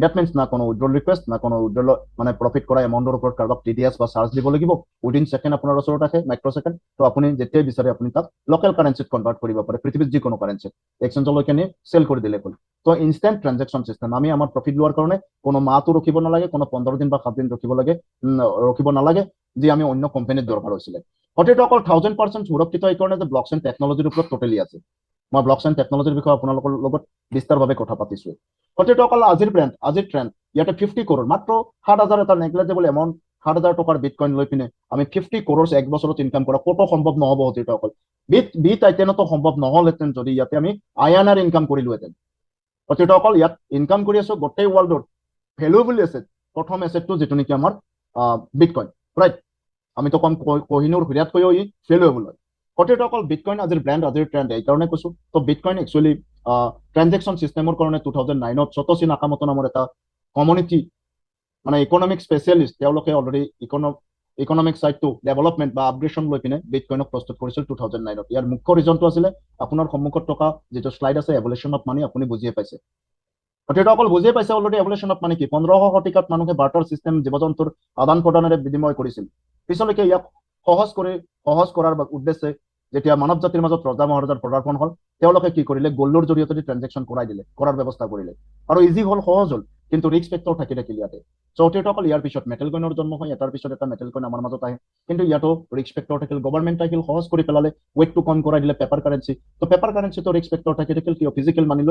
দ্যাট মিনছ না কোনো উইথড্ৰল ৰিকুৱেষ্ট, না কোনো উইথড্ৰল মানে প্ৰফিট কৰা এমাউণ্টৰ ওপৰত কাৰোবাক TDS বা চাৰ্জ দিব লাগিব। উইদিন ছেকেণ্ড আপোনাৰ ওচৰত আহে মাইক্ৰ ছেকেণ্ড। তো আপুনি যেতিয়াই বিচাৰে আপুনি তাক লোকেল কাৰেঞ্চিত কনভাৰ্ট কৰিব পাৰে, পৃথিৱীৰ যিকোনো কাৰেঞ্চিত এক্সচেঞ্জলৈকে নি চেল কৰি দিলে হ'ল। তো ইনষ্টেণ্ট ট্ৰানজেকশ্যন চিষ্টেম। আমি আমাৰ প্ৰফিট লোৱাৰ কাৰণে কোনো মাহটো ৰখিব নালাগে, কোনো 15 দিন বা 7 দিন ৰখিব নালাগে, যি আমি অন্য কোম্পানীত দৰকাৰ হৈছিলে। সঠিক অকল 1000% সুৰক্ষিত এইকাৰণে যে ব্লকচেইন টেকনলজিৰ ওপৰত টোটেলি আছে। মই ব্লকচেইন টেকনলজিৰ বিষয়ে আপোনালোকৰ লগত বিস্তাৰভাৱে কথা পাতিছোঁ। সঠিক অকল আজিৰ ব্ৰেণ্ড, আজিৰ ট্ৰেণ্ড, ইয়াতে 50 কৰোৰ, মাত্ৰ 7,000 এটা নেগলেজেবল এমাউণ্ট, 7,000 টকাৰ বিটকইন লৈ পিনে আমি 50 কৰোৰ এক বছৰত ইনকাম কৰা ক'তো সম্ভৱ নহ'ব। সঠিক অকল বি টাইটেনতো সম্ভৱ নহ'লহেঁতেন যদি ইয়াতে আমি INR ইনকাম কৰিলোহেঁতেন। সঠিক অকল ইয়াত ইনকাম কৰি আছো গোটেই ৱৰ্ল্ডৰ ভেলুয়েবল এছেট, প্ৰথম এছেটটো যিটো নেকি আমাৰ বিটকইন, ৰাইট? আমিতো কম কোহিনুৰ হিৰাতকৈও ই ভেলুয়েবল হয়। সঠিক অকল বিটকইন আজিৰ ব্ৰেণ্ড, আজিৰ ট্ৰেণ্ড এইকাৰণে কৈছো। তো বিটকইন একচুৱেলি ট্ৰানজেকশ্যন চিষ্টেমৰ কাৰণে 2009ত সতোশি নাকামোটো নামৰ এটা কমিউনিটি মানে ইকনমিক স্পেচিয়েলিষ্ট, তেওঁলোকে অলৰেডি ইকনমিক সাইডটো ডেভেলপমেণ্ট বা আপগ্ৰেডেশ্যন লৈ পিনে বিটকইনক প্ৰস্তুত কৰিছিল 2009ত। ইয়াৰ মুখ্য ৰিজনটো আছিলে আপোনাৰ সন্মুখত থকা যিটো শ্লাইড আছে এভলিউশ্যন অফ মানি, আপুনি বুজিয়ে পাইছে। সেইটো অকল বুজিয়ে পাইছে অলৰেডি এভলিউশ্যন অফ মানি কি। 1500 শতিকাত মানুহে বাৰ্টাৰ চিষ্টেম জীৱ জন্তুৰ আদান প্ৰদানেৰে বিনিময় কৰিছিল। পিছলৈকে ইয়াক সহজ কৰাৰ উদ্দেশ্যে যেতিয়া মানৱ জাতিৰ মাজত ৰজা মহাৰজাৰ পদাৰ্পণ হ'ল, তেওঁলোকে কি কৰিলে, গল্ডৰ জৰিয়তে ট্ৰানজেকশ্যন কৰাই দিলে, কৰাৰ ব্যৱস্থা কৰিলে। আৰু ইজি হ'ল, সহজ হ'ল, কিন্তু ৰিস্ক ফেক্টৰ থাকি থাকিল ইয়াতে। চৌথিসকল ইয়াৰ পিছত মেটেল কইনৰ জন্ম হয়, এটাৰ পিছত এটা মেটেল কইন আমাৰ মাজত আহে, কিন্তু ইয়াতো ৰিস্ক ফেক্টৰ থাকিল। গভৰ্ণমেণ্ট আহিল, সহজ কৰি পেলালে, ৱেটটো কম কৰাই দিলে, পেপাৰ কাৰেঞ্চি। তো পেপাৰ কাৰেঞ্চিটো ৰিস্ক ফেক্টৰ থাকি থাকিল, কিয় ফিজিকেল মানি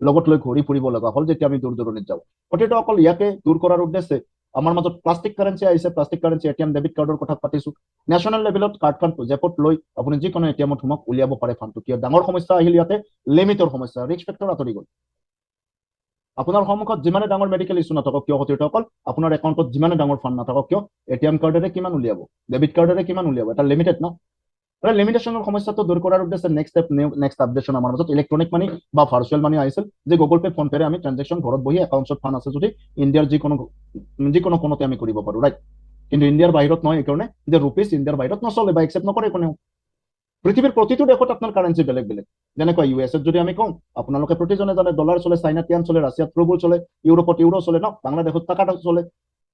লগত লৈ ঘূৰি ফুৰিব লগা হ'ল যেতিয়া আমি দূৰ দূৰণিত যাওঁ। গতিকে অকল ইয়াকে দূৰ কৰাৰ উদ্দেশ্যে আমাৰ মাজত প্লাষ্টিক কাৰেঞ্চি আহিছে। প্লাষ্টিক কাৰেঞ্চি ATM ডেবিট কাৰ্ডৰ কথা পাতিছো। নেশ্যনেল লেভেলত কাৰ্ডখন জেপত লৈ আপুনি যিকোনো ATM-ত সোমাক উলিয়াব পাৰে ফাণ্ডটো। কিয় ডাঙৰ সমস্যা আহিল ইয়াতে, লিমিটৰ সমস্যা, ৰিস্ক ফেক্টৰ আঁতৰি গ'ল। আপোনাৰ সন্মুখত যিমানে ডাঙৰ মেডিকেল ইছ্যু নাথাকক কিয়, সতীৰ্থসকল, আপোনাৰ একাউণ্টত যিমানে ডাঙৰ ফাণ্ড নাথাকক কিয়, ATM কাৰ্ডেৰে কিমান উলিয়াব, ডেবিট কাৰ্ডেৰে কিমান উলিয়াব, এটা লিমিটেড ন। লিমিটেশনৰ সমস্যাটো দূৰ কৰাৰ উদ্দেশ্যে নেক্সট আপডেশ্যন আমাৰ মাজত ইলেক্ট্ৰনিক মানি বা ভাৰ্চুৱেল মানি আহিছিল, যে গুগল পে, ফোন পেৰে আমি ট্ৰানজেকশ্যন ঘৰত বহি একাউণ্টত ফাণ্ড আছে যদি ইণ্ডিয়াৰ যিকোনো কোণতে আমি কৰিব পাৰোঁ, ৰাইট? কিন্তু ইণ্ডিয়াৰ বাহিৰত নহয়, এইকাৰণে যে ৰুপিজ ইণ্ডিয়াৰ বাহিৰত নচলে বা একচেপ্ট নকৰে কোনেও। পৃথিৱীৰ প্ৰতিটো দেশত আপোনাৰ কাৰেঞ্চি বেলেগ বেলেগ। যেনেকুৱা USA যদি আমি কওঁ, আপোনালোকে প্ৰতিজনে জানে ডলাৰ চলে, চাইনাত য়ান চলে, ৰাছিয়াত ৰুবল চলে, ইউৰোপত ইউৰো চলে ন, বাংলাদেশত টাকা চলে।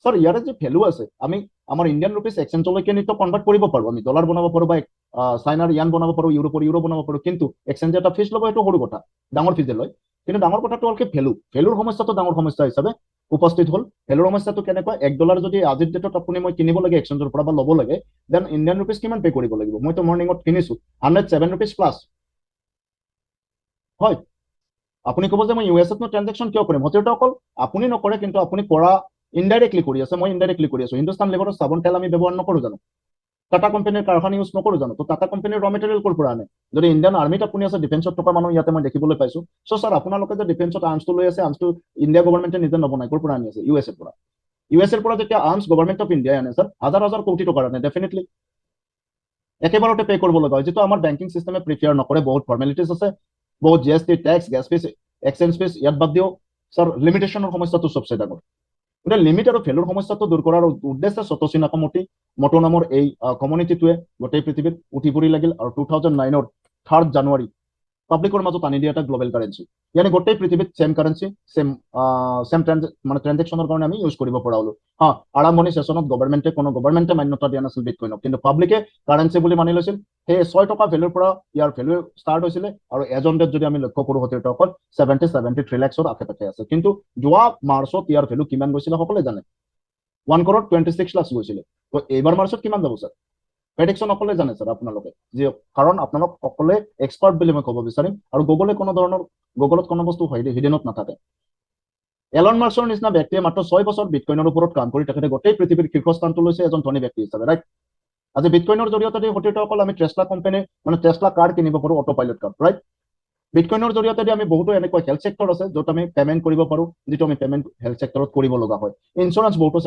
স্যাৰ ইয়াৰে যে ভেলু আছে, আমি আমাৰ ইণ্ডিয়ান ৰুপিজ এক্সচেঞ্জলৈকে নিতো কনভাৰ্ট কৰিব পাৰোঁ, আমি ডলাৰ বনাব পাৰোঁ বা চাইনাৰ ইয়ান বনাব পাৰোঁ, ইউৰোপৰ ইউৰো বনাব পাৰোঁ, কিন্তু এক্সচেঞ্জে এটা ফিজ ল'ব, সেইটো সৰু কথা, ডাঙৰ ফিজে লয়। কিন্তু ডাঙৰ কথাটো হ'ল কি, ভেলুৰ সমস্যাটো ডাঙৰ সমস্যা হিচাপে উপস্থিত হ'ল। ভেলুৰ সমস্যাটো কেনেকুৱা, $1 যদি আজিৰ ডেটত আপুনি মই কিনিব লাগে এক্সচেঞ্জৰ পৰা বা ল'ব লাগে, দেন ইণ্ডিয়ান ৰুপিজ কিমান পে' কৰিব লাগিব? মইতো মৰ্ণিঙত কিনিছো 107 ৰুপিজ প্লাছ। হয়, আপুনি ক'ব যে মই USA ট্ৰানজেকশ্যন কিয় কৰিম? সতীৰ্থ অকল আপুনি নকৰে, কিন্তু আপুনি কৰা ইনডাইৰেক্টলি কৰি আছে, মই ইনডাইৰেক্টলি কৰি আছো। হিন্দুস্তান লেবাৰৰ চাবোন তেল আমি ব্যৱহাৰ নকৰোঁ জানো? টাটা কোম্পানীৰ কাৰখানা ইউজ নকৰোঁ জানো? তো টাটা কোম্পানীৰ ৰ মেটেৰিয়েল ক'ৰ পৰা আনে? যদি ইণ্ডিয়ান আৰ্মিত আপুনি আছে, ডিফেন্সত থকা মানুহ ইয়াতে মই দেখিবলৈ পাইছো। চ' ছাৰ আপোনালোকে যে ডিফেন্সত আৰ্মছটো লৈ আছে, আৰ্মছটো ইণ্ডিয়া গভৰ্ণমেণ্টে নিজে নবনায়, ক'ৰ পৰা আনি আছে? USA পৰা। USA পৰা যেতিয়া আৰ্মছ গভৰ্ণমেণ্ট অফ ইণ্ডিয়াই আনে ছাৰ, হাজাৰ হাজাৰ কোটি টকাৰ আনে, ডেফিনেটলি একেবাৰতে পে' কৰিব লগা হয়, যিটো আমাৰ বেংকিং চিষ্টেমে প্ৰিফেয়াৰ নকৰে। বহুত ফৰ্মেলিটিজ আছে, বহুত GST, tax, gas fees, exchange fees, ইয়াত বাদ দিও ছাৰ লিমিটেশ্যনৰ সমস্যাটো চবচে ডাঙৰ। গতিকে লিমিট আৰু ভেলুৰ সমস্যাটো দূৰ কৰাৰ উদ্দেশ্যে সতোশি নাকামোটো নামৰ এই কমিউনিটিটোৱে গোটেই পৃথিৱীত উঠি পৰি লাগিল, আৰু 2009ৰ 3 জানুৱাৰী পাব্লিকৰ মাজত আনি দিয়া এটা গ্লোবেল কাৰেঞ্চি, ইয়ানি গোটেই পৃথিৱীত চেম কাৰেঞ্চি, চেম মানে ট্ৰানজেকশ্যনৰ কাৰণে আমি ইউজ কৰিব পৰা হলো। হা, আৰম্ভণি ছেছনত গভৰ্ণমেণ্টে মান্যতা দিয়া নাছিল বিটকইনক, কিন্তু পাব্লিকে কাৰেঞ্চি বুলি মানি লৈছিল। সেই 6 টকা ভেলুৰ পৰা ইয়াৰ ভেলু ষ্টাৰ্ট হৈছিলে, আৰু এজন ডেট যদি আমি লক্ষ্য কৰোঁ সতীৰ্থসকল 73 লাখৰ আশে পাশে আছে। কিন্তু যোৱা মাৰ্চত ইয়াৰ ভেলু কিমান গৈছিলে সকলোৱে জানে, 1,26 লাখ গৈছিলে। তো এইবাৰ মাৰ্চত কিমান যাব ছাৰ? প্ৰেডিকশ্যন সকলে জানে ছাৰ, আপোনালোকে যে, কাৰণ আপোনালোক সকলোৱে এক্সপাৰ্ট বুলি মই ক'ব বিচাৰিম, আৰু গুগলত কোনো বস্তু হিডেনত নাথাকে। এলন মাস্কৰ নিচিনা ব্যক্তিয়ে মাত্ৰ 6 বছৰ বিটকইনৰ ওপৰত কাম কৰি তেখেতে গোটেই পৃথিৱীৰ শীৰ্ষস্থানটো লৈছে এজন ধনী ব্যক্তি হিচাপে, ৰাইট? আজি বিটকইনৰ জৰিয়তে সতীৰ্থসকল আমি টেছলা কোম্পানী মানে টেছলা কাৰ কিনিব পাৰোঁ, অটো পাইলট কাৰ, ৰাইট? বিটকইনৰ জৰিয়তে আমি বহুতো এনেকুৱা হেল্থ ছেক্টৰ আছে য'ত আমি পেমেণ্ট কৰিব পাৰোঁ, যিটো আমি পেমেণ্ট হেল্থ ছেক্টৰত কৰিব লগা হয়। বহুতো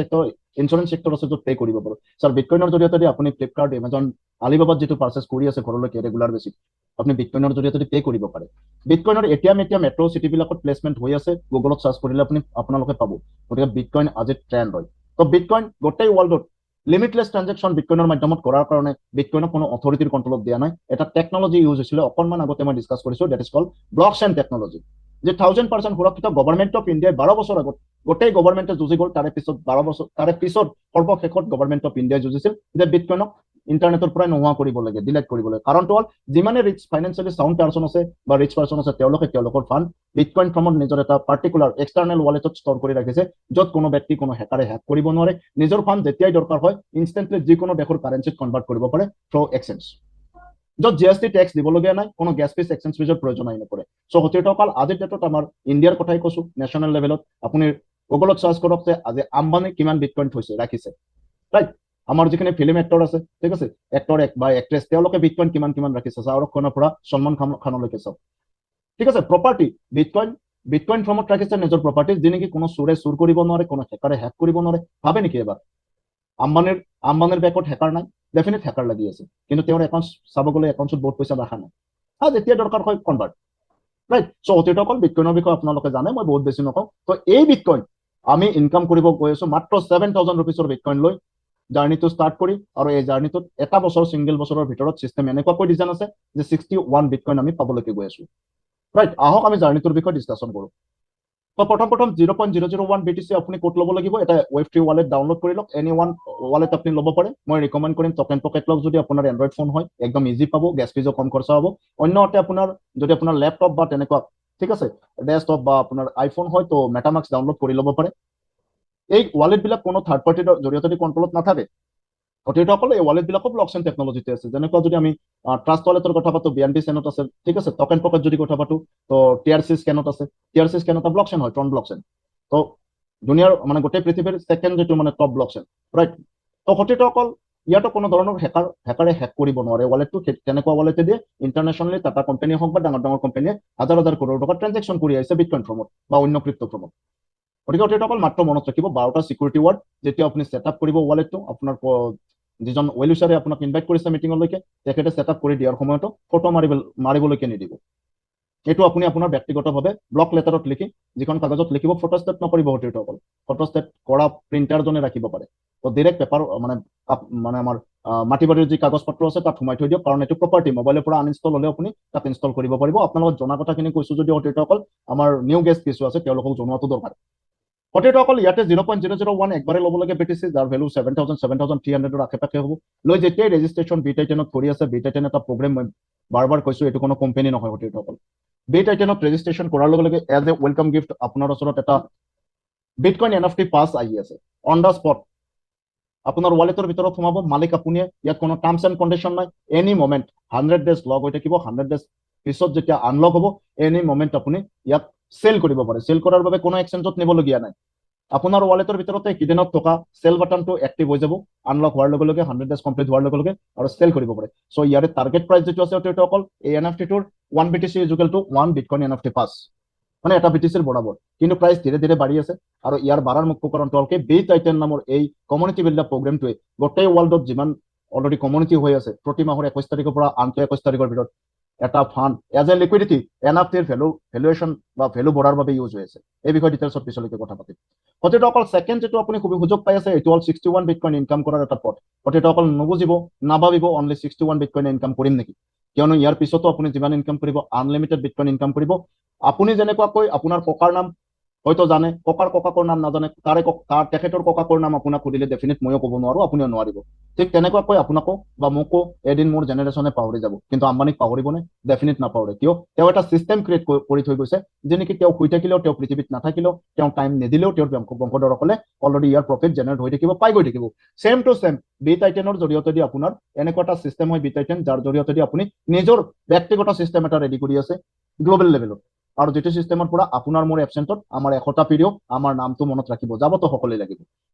ইঞ্চুৰেঞ্চ ছেক্টৰ আছে য'ত পে' কৰিব পাৰোঁ। ছাৰ বিটকইনৰ জৰিয়তে আপুনি ফ্লিপকাৰ্ট, এমাজন, আলিবাবাত যিটো পাৰ্চেছ কৰি আছে ঘৰলৈকে ৰেগুলাৰ বেচিছ, আপুনি বিটকইনৰ জৰিয়তে পে' কৰিব পাৰে। বিটকইনৰ এতিয়া মেট্ৰ' চিটিবিলাকত প্লেচমেণ্ট হৈ আছে, গুগলত চাৰ্চ কৰিলে আপোনালোকে পাব। গতিকে বিটকইন আজি ট্ৰেণ্ড হয়। তো বিটকইন গোটেই ৱৰ্ল্ডত লিমিটলেছ ট্ৰানজেকশ্যন বিটকইনৰ মাধ্যমত কৰাৰ কাৰণে বিটকইনক কোনো অথৰিটিৰ কণ্ট্ৰলত দিয়া নাই। এটা টেকনলজি ইউজ হৈছিলে, অকণমান আগতে মই ডিছকাছ কৰিছোঁ, that is called blockchain technology, যে 1000% সুৰক্ষিত। গভৰ্ণমেণ্ট অফ ইণ্ডিয়াই 12 বছৰ আগত গোটেই গভৰ্ণমেণ্টে যুঁজি গ'ল। তাৰে পিছত 12 বছৰ, তাৰে পিছত সৰ্বশেষত গভৰ্ণমেণ্ট অফ ইণ্ডিয়াই যুঁজিছিল যে বিটকইনক ইণ্টাৰনেটৰ পৰাই নোহোৱা কৰিব লাগে, ডিলেট কৰিব লাগে। কাৰণটো হ'ল যিমানে ৰিচ ফাইনেন্সিয়েলি চাউণ্ড পাৰ্চন আছে বা ৰিচ পাৰ্চন আছে, তেওঁলোকে তেওঁলোকৰ ফাণ্ড বিটকইন ফৰ্মত নিজৰ এটা পাৰ্টিকুলাৰ এক্সটাৰ্নেল ৱালেটত ষ্ট'ৰ কৰি ৰাখিছে, য'ত কোনো ব্যক্তি, কোনো হেকাৰে হেক কৰিব নোৱাৰে। নিজৰ ফাণ্ড যেতিয়াই দৰকাৰ হয় ইনষ্টেণ্টলি যিকোনো দেশৰ কাৰেঞ্চিত কনভাৰ্ট কৰিব পাৰে থ্ৰু এক্সচেঞ্জ, য'ত GST টেক্স দিবলগীয়া নাই, কোনো গেছ ফিজ এক্সচেঞ্জ ফিজৰ প্ৰয়োজন আহি নপৰে। চ' সতীৰ্থসকল, আজিৰ ডেটত আমাৰ ইণ্ডিয়াৰ কথাই কৈছোঁ, নেশ্যনেল লেভেলত আপুনি গুগলত চাৰ্চ কৰক যে আজি আম্বানী কিমান বিটকইন থৈছে, ৰাখিছে, ৰাইট। আমাৰ যিখিনি ফিল্ম এক্টৰ আছে, ঠিক আছে, এক্টৰ বা এক্ট্ৰেছ, তেওঁলোকে বিটকইন কিমান কিমান ৰাখিছে, শ্বাহৰুখ খানৰ পৰা সলমান খানলৈকে চাওক, ঠিক আছে। প্ৰপাৰ্টি, বিটকইন ফৰ্মত ৰাখিছে নিজৰ প্ৰপাৰ্টি, যি নেকি কোনো চোৰে চুৰ কৰিব নোৱাৰে, কোনো হেকাৰে হেক কৰিব নোৱাৰে। ভাবে নেকি এবাৰ আম্বানীৰ বেকত হেকাৰ নাই? ডেফিনেট হেকাৰ লাগি আছে, কিন্তু তেওঁৰ একাউণ্ট চাব গ'লে একাউণ্টত বহুত পইচা ৰখা নাই। যেতিয়া দৰকাৰ হয় কনভাৰ্ট, ৰাইট। চ' অতীতসকল, বিটকইনৰ বিষয়ে আপোনালোকে জানে, মই বহুত বেছি নকওঁ। তো এই বিটকইন আমি ইনকাম কৰিব গৈ আছো মাত্ৰ 7,000 ৰুপিজৰ বিটকইন লৈ জাৰ্নিটো ষ্টাৰ্ট কৰি, আৰু এই জাৰ্নিটোত এটা বছৰ, ছিংগল বছৰৰ ভিতৰত চিষ্টেম এনেকুৱাকৈ ডিজাইন আছে যে 61 বিটকইন আমি পাবলৈকে গৈ আছো, ৰাইট। আহক আমি জাৰ্নিটোৰ বিষয়ে ডিছকাশ্যন কৰোঁ। তো প্ৰথম 0.001 BTC আপুনি ক'ত ল'ব লাগিব? এটা Web3 ৱালেট ডাউনলোড কৰি লওক। এনি ওৱান ৱালেট আপুনি ল'ব পাৰে। মই ৰিকমেণ্ড কৰিম টকেন পকেট লওক, যদি আপোনাৰ এণ্ড্ৰইড ফোন হয়, একদম ইজি পাব, গেছ ফিজো কম খৰচা হ'ব। অন্যহাতে যদি আপোনাৰ লেপটপ বা তেনেকুৱা, ঠিক আছে, ডেস্কটপ বা আপোনাৰ আইফোন হয়, তো মেটামাস্ক ডাউনলোড কৰি ল'ব পাৰে। এই ৱালেটবিলাক কোনো থাৰ্ড পাৰ্টিৰ জৰিয়তে কণ্ট্ৰলত নাথাকে। অতীতসকলে এই ৱালেটবিলাকো ব্লকচেইন টেকনলজিতে আছে। যেনেকুৱা যদি আমি ট্ৰাষ্ট ৱালেটৰ কথা পাতো, BNB চেইনত আছে, ঠিক আছে। টকেন পকেট যদি কথা পাতো, তো TRC স্কেনত আছে। TRC স্কেন এটা ব্লকচেইন হয়, ট্ৰন ব্লকচেইন। তো দুনিয়াৰ মানে গোটেই পৃথিৱীৰ ছেকেণ্ড যিটো মানে টপ ব্লকচেইন, ৰাইট। তো অতীতসকল, ইয়াতো কোনো ধৰণৰ হেকাৰে হেক কৰিব নোৱাৰে। ৱালেটটো তেনেকুৱা ৱালেটে দিয়ে ইণ্টাৰনেশ্যনেলি টাটা কোম্পানী হওক বা ডাঙৰ ডাঙৰ কোম্পানীয়ে হাজাৰ হাজাৰ কৰোৰ টকা ট্ৰেঞ্জেকশ্যন কৰি আহিছে বিটকইন ফৰ্মত বা অন্য ক্ৰিপ্টো ফৰ্মত। গতিকে অতীতসকল, মাত্ৰ মনত ৰাখিব 12টা চিকিউৰিটি ৱাৰ্ড। যেতিয়া আপুনি ছেটআপ কৰিব ৱালেটটো, আপোনাৰ যিজন ৱেল উইচাৰে আপোনাক ইনভাইট কৰিছে মিটিঙলৈকে, তেখেতে ছেটআপ কৰি দিয়াৰ সময়তো ফটো মাৰিবলৈকে নিদিব। এইটো আপুনি আপোনাৰ ব্যক্তিগতভাৱে ব্লক লেটাৰত লিখি, যিখন কাগজত লিখিব, ফটোষ্টেট নকৰিব অতীতসকল। ফটোষ্টেট কৰা প্ৰিণ্টাৰজনে ৰাখিব পাৰে। তো ডিৰেক্ট পেপাৰ মানে আমাৰ মাটি বাৰীৰ যি কাগজ পত্ৰ আছে তাত সোমাই থৈ দিয়ক, কাৰণ এইটো প্ৰপাৰ্টি। মোবাইলৰ পৰা আনইনষ্টল হ'লে আপুনি তাত ইনষ্টল কৰিব পাৰিব। আপোনালোকক জনা কথাখিনি কৈছোঁ যদি অতীতসকল, আমাৰ নিউ গেষ্ট কিছু আছে, তেওঁলোকক জনোৱাটো দৰকাৰ। অতীতসকল, ইয়াতে 0.001 একবাৰে ল'ব লাগে BTC, যাৰ ভেলু 7,300 আশে পাশে হ'ব। লৈ যেতিয়াই ৰেজিষ্ট্ৰেশ্যন B-Titanত কৰি আছে, B-Titan এটা প্ৰগ্ৰেম, মই বাৰ কৈছোঁ, এইটো কোনো কোম্পানী নহয় অতীতসকল। B-Titanত ৰেজিষ্ট্ৰেশ্যন কৰাৰ লগে লগে এজ এ ৱেলকাম গিফ্ট আপোনাৰ ওচৰত এটা বিটকইন NFT পাছ আহি আছে। অন দ্য স্পট আপোনাৰ ৱালেটৰ ভিতৰত সোমাব, মালিক আপুনিয়ে। ইয়াত কোনো টাৰ্মছ এণ্ড কণ্ডিশ্যন নাই। এনি মমেণ্ট 100 ডেজ লগ হৈ থাকিব। 100 ডেজ পিছত যেতিয়া আনলক হ'ব, এনি মমেণ্ট আপুনি ইয়াত চেল কৰিব পাৰে। চেল কৰাৰ বাবে কোনো এক্সচেঞ্জত নিবলগীয়া নাই। আপোনাৰ ৱালেটৰ ভিতৰতে কিদিনত থকা চেল বাটনটো এক্টিভ হৈ যাব আনলক হোৱাৰ লগে লগে, 100 ডেজ কমপ্লিট হোৱাৰ লগে লগে, আৰু চেল কৰিব পাৰে। চ' ইয়াৰে টাৰ্গেট প্ৰাইচ যিটো আছে অকল এই NFT-টোৰ 1 BTC equal to 1 bitcoin NFT পাছ, মানে এটা BTC-ৰ বৰাবৰ। কিন্তু প্ৰাইচ ধীৰে ধীৰে বাঢ়ি আছে, আৰু ইয়াৰ বাঢ়াৰ মুখ্য কাৰণটো হ'ল কি, B-Titan নামৰ এই কমিউনিটি বিল্ডাপ প্ৰগ্ৰেমটোৱে গোটেই ৱৰ্ল্ডত যিমান অলৰেডি কমিউনিটি হৈ আছে, প্ৰতি মাহৰ 21 তাৰিখৰ পৰা আনটো 21 তাৰিখৰ ভিতৰত এটা ফাণ্ড এজ এ লিকুইডিটি NFT-ৰ ভেলুৱেশ্যন বা ভেলু বঢ়াৰ বাবে ইউজ হৈ আছে। এই বিষয়ে ডিটেইলছত পিছলৈকে কথা পাতিম। অতীতসকল, ছেকেণ্ড যিটো আপুনি সুযোগ পাই আছে, এইটো হ'ল 61 বিটকইন ইনকাম কৰাৰ এটা পথ। অতীতসকল, নুবুজিব, নাভাবিব অনলি 61 বিটকইন ইনকাম কৰিম নেকি, কিয়নো ইয়াৰ পিছতো আপুনি যিমান ইনকাম কৰিব, আনলিমিটেড বিটকইন ইনকাম কৰিব। আপুনি যেনেকুৱাকৈ আপোনাৰ ককাৰ নাম হয়তো জানে, ককাকৰ নাম নাজানে, তেখেতৰ ককাকৰ নাম আপোনাক সুধিলে ডেফিনেট ময়ো ক'ব নোৱাৰো, আপুনিও নোৱাৰিব। ঠিক তেনেকুৱাকৈ আপোনাকো বা মোকো এদিন মোৰ জেনেৰেশ্যনে পাহৰি যাব, কিন্তু আম্বানীক পাহৰিবনে? ডেফিনেট নাপাহৰে। কিয়? তেওঁ এটা চিষ্টেম ক্ৰিয়েট কৰি থৈ গৈছে, যে নেকি তেওঁ শুই থাকিলেও, তেওঁ পৃথিৱীত নাথাকিলেও, তেওঁ টাইম নিদিলেও, তেওঁৰ বংশধৰসকলে অলৰেডি ইয়াৰ প্ৰফিট জেনেৰেট হৈ থাকিব, পাই গৈ থাকিব। ছেম টু ছেম B-Titan-ৰ জৰিয়তে দি আপোনাৰ এনেকুৱা এটা চিষ্টেম হয় B-Titan, যাৰ জৰিয়তে দি আপুনি নিজৰ ব্যক্তিগত চিষ্টেম এটা ৰেডি কৰি আছে গ্ল'বেল লেভেলত, আৰু যিটো চিষ্টেমৰ পৰা আপোনাৰ মোৰ এবচেণ্টত আমাৰ 100টা পিৰিয়ড আমাৰ নামটো মনত ৰাখিব, যাবতো সকলোৱে লাগিব।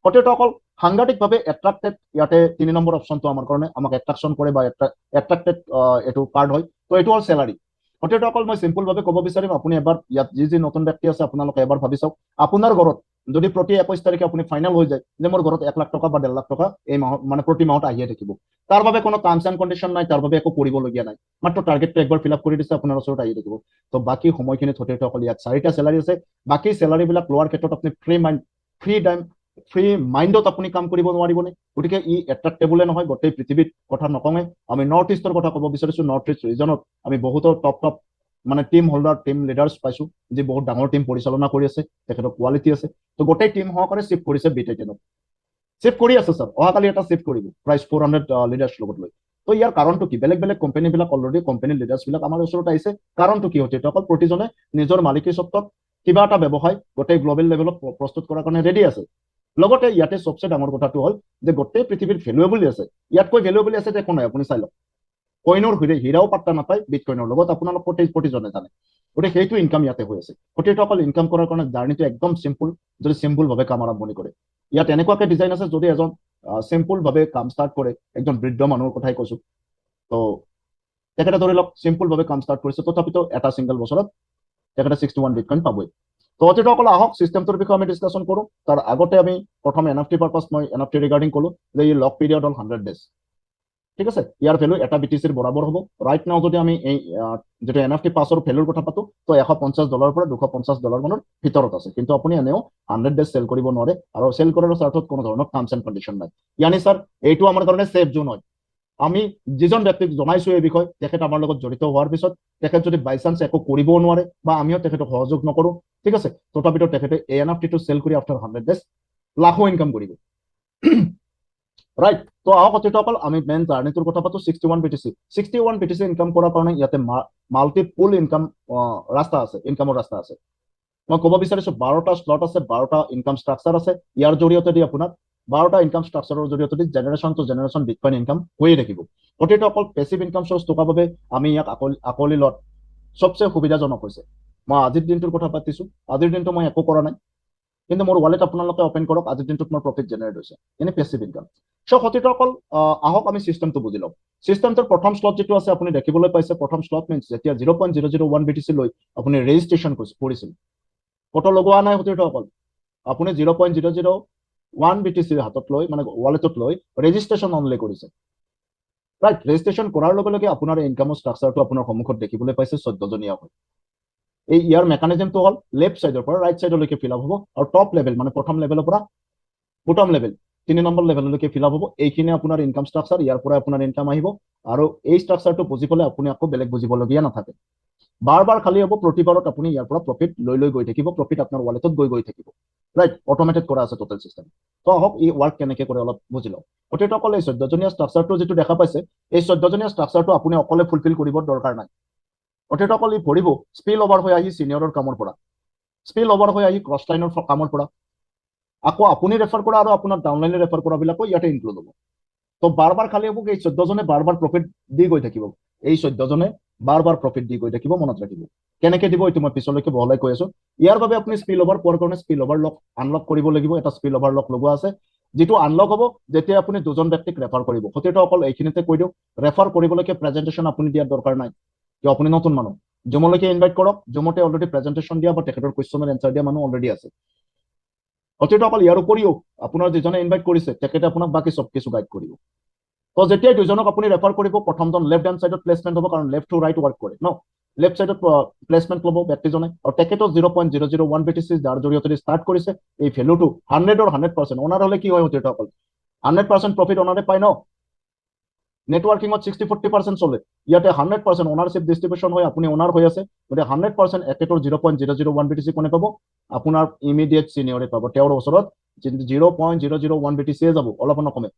অকল সাংঘাতিকভাৱে এট্ৰাক্টেড, ইয়াতে 3 নম্বৰ অপশ্যনটো আমাৰ কাৰণে আমাক এট্ৰাকশ্যন কৰে বা এট্ৰাক্টেড এইটো কাৰ্ড হয়। তো এইটো হ'ল চেলাৰী। অকল মই চিম্পলভাৱে ক'ব বিচাৰিম, আপুনি এবাৰ ইয়াত যি নতুন ব্যক্তি আছে, আপোনালোকে এবাৰ ভাবি চাওক, আপোনাৰ ঘৰত যদি প্ৰতি 21 তাৰিখে আপুনি ফাইনেল হৈ যায় যে মোৰ ঘৰত 1 লাখ টকা বা 1.5 লাখ টকা এই মাহত, মানে প্ৰতি মাহত আহিয়ে থাকিব, তাৰ বাবে কোনো টাৰ্মছ এণ্ড কণ্ডিশ্যন নাই, তাৰ বাবে একো কৰিবলগীয়া নাই, মাত্ৰ টাৰ্গেটটো একবাৰ ফিল আপ কৰি দিছে, আপোনাৰ ওচৰত আহি থাকিব। তো বাকী সময়খিনিত অকল ইয়াত 4টা চেলাৰী আছে। বাকী চেলাৰীবিলাক লোৱাৰ ক্ষেত্ৰত আপুনি ফ্ৰী ফ্ৰী মাইণ্ডত আপুনি কাম কৰিব নোৱাৰিবনে? গতিকে ই এট্ৰেক্টেবলে নহয়। গোটেই পৃথিৱীত কথা নকওঁৱে, আমি নৰ্থ ইষ্টৰ কথা ক'ব বিচাৰিছো। নৰ্থ ইষ্ট ৰিজনত আমি বহুতো টপ মানে টিম হোল্ডাৰ, টিম লিডাৰ্ছ পাইছো, যি বহুত ডাঙৰ টিম পৰিচালনা কৰি আছে, তেখেতৰ কোৱালিটি আছে। তো গোটেই টিম সহকাৰে চিফ্ট কৰিছে B10ত, চিফ্ট কৰি আছে স্যাৰ। অহাকালি এটা চিফ্ট কৰিব প্ৰাইচ 400 লিডাৰ্ছ লগত লৈ। তো ইয়াৰ কাৰণটো কি? বেলেগ বেলেগ কোম্পানীবিলাক অলৰেডি কোম্পানীৰ লিডাৰ্ছবিলাক আমাৰ ওচৰত আহিছে। কাৰণটো কি হৈছে? অকল প্ৰতিজনে নিজৰ মালিকী স্বত্বত কিবা এটা ব্যৱসায় গোটেই গ্ল'বেল লেভেলত প্ৰস্তুত কৰাৰ কাৰণে ৰেডি আছে। লগতে ইয়াতে চবচে ডাঙৰ কথাটো হ'ল যে গোটেই পৃথিৱীত ভেলুৱেবল আছে। ইয়াতকৈ ভেলুৱেবল আছে একো নাই, আপুনি চাই লওক। কইনৰ হীৰাও পাত্তা নাপায় বিটকইনৰ লগত, আপোনালোক প্ৰতিজনে জানে। গতিকে সেইটো ইনকাম ইয়াতে হৈ আছে। গতিকে অকল ইনকাম কৰাৰ কাৰণে জাৰ্ণিটো একদম চিম্পুল, যদি চিম্পুলভাৱে কাম আৰম্ভণি কৰে। ইয়াত এনেকুৱাকে ডিজাইন আছে, যদি এজন চিম্পুলভাৱে কাম ষ্টাৰ্ট কৰে, একজন বৃদ্ধ মানুহৰ কথাই কৈছো, তো তেখেতে ধৰি লওক চিম্পুলভাৱে কাম ষ্টাৰ্ট কৰিছে, তথাপিতো এটা ছিংগল বছৰত তেখেতে 61 বিটকইন পাবই। তো অতিথিসকল আহক, চিষ্টেমটোৰ বিষয়ে আমি ডিছকাশ্যন কৰোঁ। তাৰ আগতে আমি প্ৰথম NFT পাৰপাছ, মই NFT ৰিগাৰ্ডিং ক'লো যে ই লক পিৰিয়ড হ'ল 100 ডেজ। ঠিক আছে, ইয়াৰ ভেলু এটা BTC বৰাবৰ হ'ব। ৰাইট নাও যদি আমি এই যিটো NFT পাছৰ ভেলুৰ কথা পাতো, তো $150 পৰা $250 মানৰ ভিতৰত আছে। কিন্তু আপুনি এনেও 100 ডেজ চেল কৰিব নোৱাৰে, আৰু চেল কৰাৰ স্বাৰ্থত কোনো ধৰণৰ টাৰ্মছ এণ্ড কণ্ডিশ্যন নাই। ইয়ানি স্যাৰ এইটো আমাৰ কাৰণে ছেফ জোন হয়। আমি যিজন ব্যক্তিক জনাইছো এই বিষয়, তেখেত আমাৰ লগত জড়িত হোৱাৰ পিছত তেখেত যদি বাই চান্স একো কৰিবও নোৱাৰে বা আমিও তেখেতক সহযোগ নকৰো, ঠিক আছে, তথাপিতো তেখেতে এই NFTটো চেল কৰি আফটাৰ 100 ডেজ লাখো ইনকাম কৰিব। ৰাইট। তো আহক অতিথিসকল, আমি মেইন জাৰ্ণিটোৰ কথা পাতো। 61 BTC, 61 BTC ইনকাম কৰাৰ কাৰণে ইয়াতে মাল্টিপুল ইনকাম ৰাস্তা আছে, ইনকামৰ ৰাস্তা আছে। মই ক'ব বিচাৰিছো 12টা স্লট আছে, 12টা ইনকাম ষ্ট্ৰাকচাৰ আছে। ইয়াৰ জৰিয়তে দি আপোনাক 12টা ইনকাম ষ্ট্ৰাকচাৰৰ জৰিয়তে the generation to generation bitcoin income হৈয়ে থাকিব। গতিকে অকল পেচিভ ইনকাম চ'ৰ্চ থকাৰ বাবে আমি ইয়াক আকোৱালি লোৱাত চবচে সুবিধাজনক হৈছে। মই আজিৰ দিনটোৰ কথা পাতিছো, আজিৰ দিনটো মই একো কৰা নাই, কিন্তু মোৰ ৱালেট আপোনালোকে অপেন কৰক, আজিৰ দিনটোত মোৰ প্ৰফিট জেনেৰেট হৈছে, এনে পেচিভ ইনকাম। চ' সতীৰ্থসকল আহক আমি চিষ্টেমটো বুজি লওঁ। চিষ্টেমটোৰ প্ৰথম শ্লট যিটো আছে আপুনি দেখিবলৈ পাইছে, প্ৰথম শ্লট মিনছ যেতিয়া 0.001 BTC লৈ আপুনি ৰেজিষ্ট্ৰেশ্যন কৰিছিল, ফটো লগোৱা নাই সতীৰ্থসকল, আপুনি 0.001 BTC হাতত লৈ মানে ৱালেটত লৈ ৰেজিষ্ট্ৰেশ্যন অনলি কৰিছে। ৰাইট, ৰেজিষ্ট্ৰেশ্যন কৰাৰ লগে লগে আপোনাৰ ইনকামৰ ষ্ট্ৰাকচাৰটো আপোনাৰ সন্মুখত দেখিবলৈ পাইছে 14জনীয়া হয়। এই ইয়াৰ মেকানিজমটো হ'ল লেফ্ট চাইডৰ পৰা ৰাইট চাইডলৈকে ফিল আপ হ'ব, আৰু টপ লেভেল মানে প্ৰথম লেভেলৰ পৰা বটম লেভেল 3 নম্বৰ লেভেললৈকে ফিল আপ হ'ব। এইখিনি আপোনাৰ ইনকাম ষ্ট্ৰাকচাৰ, ইয়াৰ পৰা আপোনাৰ ইনকাম আহিব। আৰু এই ষ্ট্ৰাকচাৰটো বুজি পালে আপুনি আকৌ বেলেগ বুজিবলগীয়া নাথাকে। বাৰ বাৰ খালী হ'ব, প্ৰতিবাৰত আপুনি ইয়াৰ পৰা প্ৰফিট লৈ গৈ থাকিব, প্ৰফিট আপোনাৰ ৱালেটত গৈ থাকিব। ৰাইট, অট'মেটেড কৰা আছে টোটেল চিষ্টেম। তো আহক এই ৱাৰ্ক কেনেকৈ কৰে অলপ বুজি লওঁ। গতিকেসকল এই 14জনীয়া ষ্ট্ৰাকচাৰটো যিটো দেখা পাইছে, এই 14জনীয়া ষ্ট্ৰাকচাৰটো আপুনি অকলে ফুলফিল কৰিব দৰকাৰ নাই। গতিকেসকল ই ভৰিব স্পিল অভাৰ হৈ আহি চিনিয়ৰৰ কামৰ পৰা, স্পিল অভাৰ হৈ আহি ক্ৰছ লাইনৰ কামৰ পৰা, আকৌ আপুনি ৰেফাৰ কৰা আৰু আপোনাৰ ডাউনলাইনে ৰেফাৰ কৰাবিলাকো ইয়াতে ইনক্লুড হ'ব। তো বাৰ বাৰ খালী হ'ব, এই 14জনে বাৰ বাৰ প্ৰফিট দি গৈ থাকিব, এই 14জনে বাৰ বাৰ প্ৰফিট দি গৈ থাকিব। মনত ৰাখিব কেনেকে দিব, এইটো মই পিছলৈকে বহলাই কৈ আছো। ইয়াৰ বাবে আপুনি স্পিল অভাৰ পোৱাৰ কাৰণে স্পিল অভাৰ লক আনলক কৰিব লাগিব। এটা স্পিল অভাৰ লক লগোৱা আছে, যিটো আনলক হ'ব যেতিয়া আপুনি দুজন ব্যক্তিক ৰেফাৰ কৰিব। সতীৰ্থ অকল এইখিনিতে কৈ দিওঁ, ৰেফাৰ কৰিবলৈকে প্ৰেজেণ্টেশ্যন আপুনি দিয়াৰ দৰকাৰ নাই, কিয় আপুনি নতুন মানুহ। জুমলৈকে ইনভাইট কৰক, জুমতে অলৰেডি প্ৰেজেণ্টেশ্যন দিয়া বা তেখেতৰ কুৱেশ্যনৰ এনচাৰ দিয়া মানুহ অলৰেডি আছে। সতীৰ্থসকল ইয়াৰ উপৰিও আপোনাৰ যিজনে ইনভাইট কৰিছে তেখেতে আপোনাক বাকী চব কিছু গাইড কৰিব। তো যেতিয়াই দুজনক আপুনি ৰেফাৰ কৰিব, প্ৰথমজন লেফ্ট হেণ্ড চাইডত প্লেচমেণ্ট হ'ব, কাৰণ লেফ্ট টু ৰাইট ৱাৰ্ক কৰে ন। লেফ্ট চাইডত প্লেচমেণ্ট ল'ব ব্যক্তিজনে, আৰু তেখেতৰ 0.001 BTC যাৰ জৰিয়তে ষ্টাৰ্ট কৰিছে, এই ভেলুটো 100ৰ 100%। অনাৰ হ'লে কি হয় সতীৰ্থসকল, 100% প্ৰফিট অনাৰে পায় ন। নেটৱৰ্কিঙত 60-40% চলে, ইয়াতে 100% অনাৰশ্বিপ ডিষ্ট্ৰিবিউশ্যন হয়, আপুনি অনাৰ হৈ আছে। গতিকে 100% একেটোৰ 0.001 BTC কোনে পাব, আপোনাৰ ইমিডিয়েট চিনিয়ৰে পাব। তেওঁৰ ওচৰত 0.001 BTC যাব, অলপ নকমে।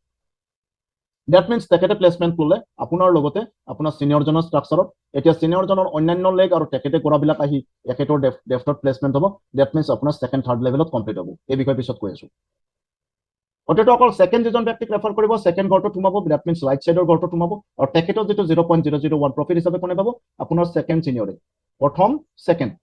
ডেট মিনছ তেখেতে প্লেচমেণ্ট ল'লে আপোনাৰ লগতে আপোনাৰ চিনিয়ৰজনৰ ষ্ট্ৰাকচাৰত। এতিয়া চিনিয়ৰজনৰ অন্যান্য লেগ আৰু তেখেতে কৰাবিলাক আহি একেটোৰ ডেফটত প্লেচমেণ্ট হ'ব। ডেট মিনছ আপোনাৰ ছেকেণ্ড থাৰ্ড লেভেলত কমপ্লিট হ'ব। এই বিষয়ে পিছত কৈ আছো। অৰ্থাৎ অকল ছেকেণ্ড যিজন ব্যক্তিক ৰেফাৰ কৰিব, ছেকেণ্ড ঘৰটোত সোমাব, ডেট মিনছ ৰাইট চাইডৰ ঘৰটোত সোমাব, আৰু তেখেতৰ যিটো 0.001 প্ৰফিট হিচাপে কোনে পাব, আপোনাৰ ছেকেণ্ড চিনিয়ৰে। প্ৰথম ছেকেণ্ড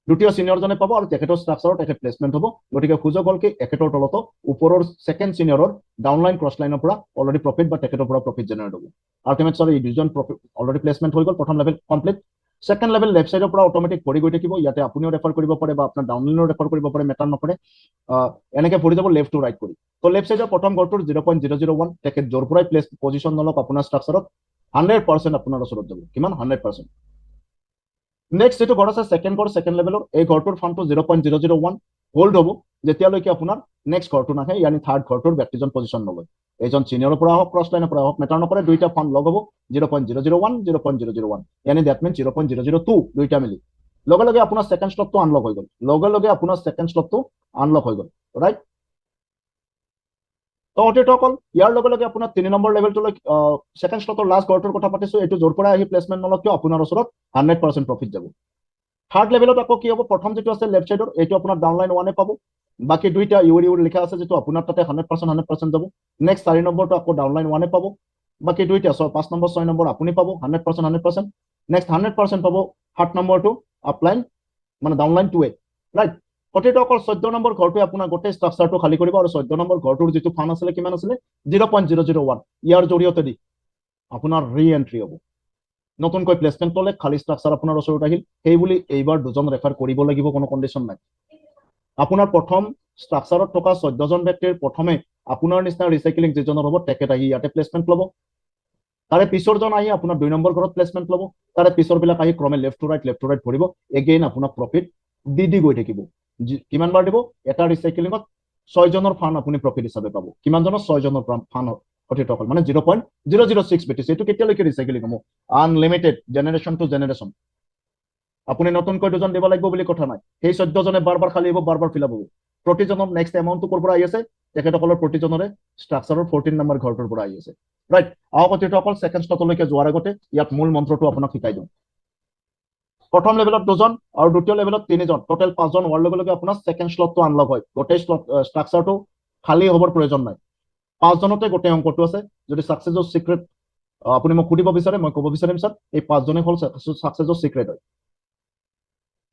দ্বিতীয় চিনিয়ৰজনে পাব, আৰু তেখেতৰ ষ্ট্ৰাকচাৰত তেখেত প্লেচমেণ্ট হ'ব। গতিকে সুযোগ হ'ল কি, একেটোৰ তলতো ওপৰৰ ছেকেণ্ড চিনিয়ৰৰ ডাউনলাইন ক্ৰছ লাইনৰ পৰা অলৰেডি প্ৰফিট বা তেখেতৰ পৰা প্ৰফিট জেনেৰেট হ'ব। আল্টিমেট এই দুজন প্ৰফিট অলৰেডি প্লেচমেণ্ট হৈ গ'ল, প্ৰথম level complete. Second level left চাইডৰ পৰা অট'মেটিক ভৰি গৈ থাকিব, ইয়াতে আপুনিও ৰেফাৰ কৰিব পাৰে বা আপোনাৰ ডাউনলাইনো ৰেফাৰ কৰিব পাৰে, মেটাৰ নকৰে। এনেকৈ ভৰি যাব লেফ্ট টু ৰাইট কৰি। তো লেফ্ট চাইডৰ প্ৰথম ঘৰটোৰ 0.001 তেখেত য'ৰ পৰাই প্লেচ পজিশ্যন নলওক আপোনাৰ ষ্ট্ৰাকচাৰত 100% আপোনাৰ ওচৰত যাব। কিমান? 100%। নেক্সট যিটো ঘৰ আছে ছেকেণ্ড ঘৰ, ছেকেণ্ড লেভেলৰ, এই ঘৰটোৰ ফাণ্ডটো 0.001। হোল্ড হ'ব যেতিয়ালৈকে আপোনাৰ নেক্সট ঘৰটো নাহে, ইয়ানি থাৰ্ড ঘৰটোৰ ব্যক্তিজন পজিশ্যন নলয়। এজন চিনিয়ৰৰ পৰা হওক ক্ৰছ লাইনৰ পৰা হওক মেটাৰ নকৰে, দুইটা ফাণ্ড লগ হ'ব 0.001 0.001, ইয়ানি ডেট মিনছ 0.002 দুইটা মিলি লগে লগে আপোনাৰ ছেকেণ্ড শ্লটটো আনলক হৈ গ'ল, লগে লগে আপোনাৰ ছেকেণ্ড শ্লটটো আনলক হৈ গ'ল, ৰাইট। তো অতিথিসকল ইয়াৰ লগে লগে আপোনাৰ 3 নম্বৰ লেভেলটোলৈ ছেকেণ্ড শ্লটৰ লাষ্ট ঘৰটোৰ কথা পাতিছো, এইটো য'ৰ পৰা আহি প্লেচমেণ্ট নলক কিয় আপোনাৰ ওচৰত 100% প্ৰফিট যাব। থাৰ্ড লেভেলত আকৌ কি হ'ব, প্ৰথম যিটো আছে লেফ্ট চাইডৰ এইটো আপোনাৰ ডাউনলাইন 1 পাব, বাকী দুইটা ইউৰ লিখা আছে যিটো আপোনাৰ তাতে 100% যাব। নেক্সট 4 নম্বৰটো আকৌ ডাউনলাইন 1 পাব, বাকী দুইটা 5 নম্বৰ 6 নম্বৰ আপুনি পাব 100%। নেক্সট 100% পাব 7 নম্বৰটো আপলাইন মানে ডাউনলাইন 2 ৰাইট। প্ৰতিটো অকল 14 নম্বৰ ঘৰটোৱে আপোনাৰ গোটেই ষ্ট্ৰাকচাৰটো খালী কৰিব, আৰু 14 নম্বৰ ঘৰটোৰ যিটো ফাণ্ড আছিলে কিমান আছিলে 0.001, ইয়াৰ জৰিয়তে দি আপোনাৰ ৰি এণ্ট্ৰি হ'ব, নতুনকৈ প্লেচমেণ্ট ল'লে খালী ষ্ট্ৰাকচাৰ আপোনাৰ ওচৰত আহিল, সেই বুলি এইবাৰ দুজন ৰেফাৰ কৰিব লাগিব কোনো কণ্ডিশ্যন নাই। আপোনাৰ প্ৰথম ষ্ট্ৰাকচাৰত থকা 14জন ব্যক্তিৰ প্ৰথমে আপোনাৰ নিচিনা ৰিচাইক্লিং যিজনৰ হ'ব তেখেত আহি ইয়াতে প্লেচমেণ্ট ল'ব, তাৰে পিছৰজন আহি আপোনাৰ 2 নম্বৰ ঘৰত প্লেচমেণ্ট ল'ব, তাৰে পিছৰবিলাক আহি ক্ৰমে লেফ্ট টু ৰাইট ভৰিব, এগেইন আপোনাক প্ৰফিট দি গৈ থাকিব। কিমান বাৰ দিব, এটা ৰিচাইক্লিঙত 6জনৰ ফাণ্ড আপুনি প্ৰফিট হিচাপে পাব। কিমানজনৰ 6জনৰ ফাণ্ড অতিথিসকল মানে 0.006 BTC, এইটো কেতিয়ালৈকে ৰিচাইক্লিং হ'ব, আনলিমিটেড জেনেৰেশ্যন টু জেনেৰেশ্যন। আপুনি নতুনকৈ দুজন দিব লাগিব বুলি কথা নাই, সেই 14জনে বাৰ বাৰ খালী হ'ব, বাৰ বাৰ ফিল আপ হ'ব। প্ৰতিজনৰ নেক্সট এমাউণ্টটো ক'ৰ পৰা আহি আছে, তেখেতসকলৰ প্ৰতিজনৰে ষ্ট্ৰাকচাৰৰ 14 নম্বৰ ঘৰটোৰ পৰা আহি আছে, ৰাইট। আহক অতিথিসকল ছেকেণ্ড শ্লটলৈকে যোৱাৰ আগতে ইয়াত মূল মন্ত্ৰটো আপোনাক শিকাই দিওঁ। প্ৰথম লেভেলত 2জন আৰু দ্বিতীয় লেভেলত 3জন, টোটেল 5জন হোৱাৰ লগে লগে আপোনাৰ ছেকেণ্ড শ্লটটো আনলক হয়, গোটেই ষ্ট্ৰাকচাৰটো খালী হ'বৰ প্ৰয়োজন নাই, 5জনতে গোটেই অংকটো আছে। যদি ছাকচেছৰ চিক্ৰেট আপুনি মোক সুধিব বিচাৰে মই ক'ব বিচাৰিম স্যাৰ, এই 5জনে হ'ল ছাকচেছৰ চিক্ৰেট হয়।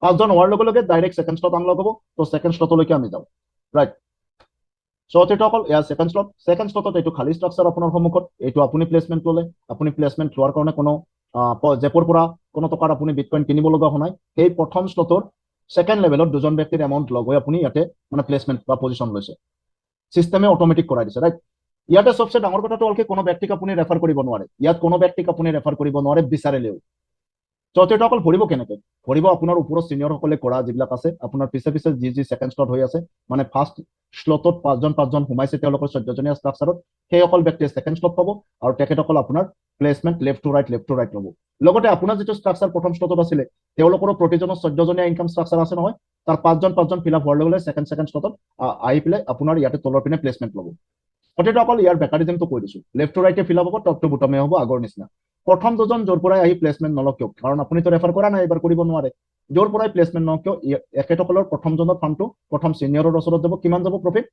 5জন হোৱাৰ লগে লগে ডাইৰেক্ট ছেকেণ্ড শ্লট আনলক হ'ব, তো ছেকেণ্ড শ্লটলৈকে আমি যাওঁ, ৰাইট। চ' অতিথিসকল এয়া ছেকেণ্ড শ্লটত এইটো খালী ষ্ট্ৰাকচাৰ আপোনাৰ সন্মুখত, এইটো আপুনি প্লেচমেণ্ট ল'লে, আপুনি প্লেচমেণ্ট লোৱাৰ কাৰণে কোনো জেপৰ পৰা কোনো টকাৰ আপুনি বিটকইন কিনিব লগা হোৱা নাই, সেই প্ৰথম শ্লটৰ ছেকেণ্ড লেভেলত 2জন ব্যক্তিৰ এমাউণ্ট লগ হৈ আপুনি ইয়াতে মানে প্লেচমেণ্ট বা পজিশ্যন লৈছে, চিষ্টেমে অট'মেটিক কৰাই দিছে, ৰাইট। ইয়াতে সবচে ডাঙৰ কথাটো হ'ল কি কোনো ব্যক্তিক আপুনি ৰেফাৰ কৰিব নোৱাৰে, ইয়াত কোনো ব্যক্তিক আপুনি ৰেফাৰ কৰিব নোৱাৰে বিচাৰিলেও। অকল ভৰিব কেনেকে, ভৰিব আপোনাৰ ওপৰত চিনিয়ৰসকলে কৰা যিবিলাক আছে, আপোনাৰ পিছে পিছে যি ছেকেণ্ড শ্লট হৈ আছে, মানে ফাৰ্ষ্ট শ্লটত 5জন সোমাইছে তেওঁলোকৰ 14জনীয়া ষ্ট্ৰাকচাৰত, সেইসকল ব্যক্তিয়ে ছেকেণ্ড শ্লট পাব, আৰু তেখেতসকল আপোনাৰ প্লেচমেণ্ট লেফ্ট টু ৰাইট ল'ব। লগতে আপোনাৰ যিটো ষ্ট্ৰাকচাৰ প্ৰথম শ্লটত আছিলে তেওঁলোকৰো প্ৰতিজনৰ 14জনীয়া ইনকাম ষ্ট্ৰাকচাৰ আছে নহয়, তাৰ 5জন ফিল আপ হোৱাৰ লগে লগে ছেকেণ্ড শ্লটত আহি পেলাই আপোনাৰ ইয়াতে তলৰ পিনে প্লেচমেণ্ট ল'ব। অকল ইয়াৰ মেকানিজমটো কৈ দিছো, লেফ্ট টু ৰাইটে ফিল আপ হ'ব, টপ টু বুটমে হ'ব আগৰ নিচিনা। প্ৰথম 2জন য'ৰ পৰাই আহি প্লেচমেণ্ট নলক কিয়, কাৰণ আপুনিতো ৰেফাৰ কৰা নাই, এইবাৰ কৰিব নোৱাৰে, য'ৰ পৰাই প্লেচমেণ্ট নহওক কিয় এখেতসকলৰ প্ৰথমজনৰ ফাণ্ডটো প্ৰথম চিনিয়ৰৰ ওচৰত যাব, কিমান যাব প্ৰফিট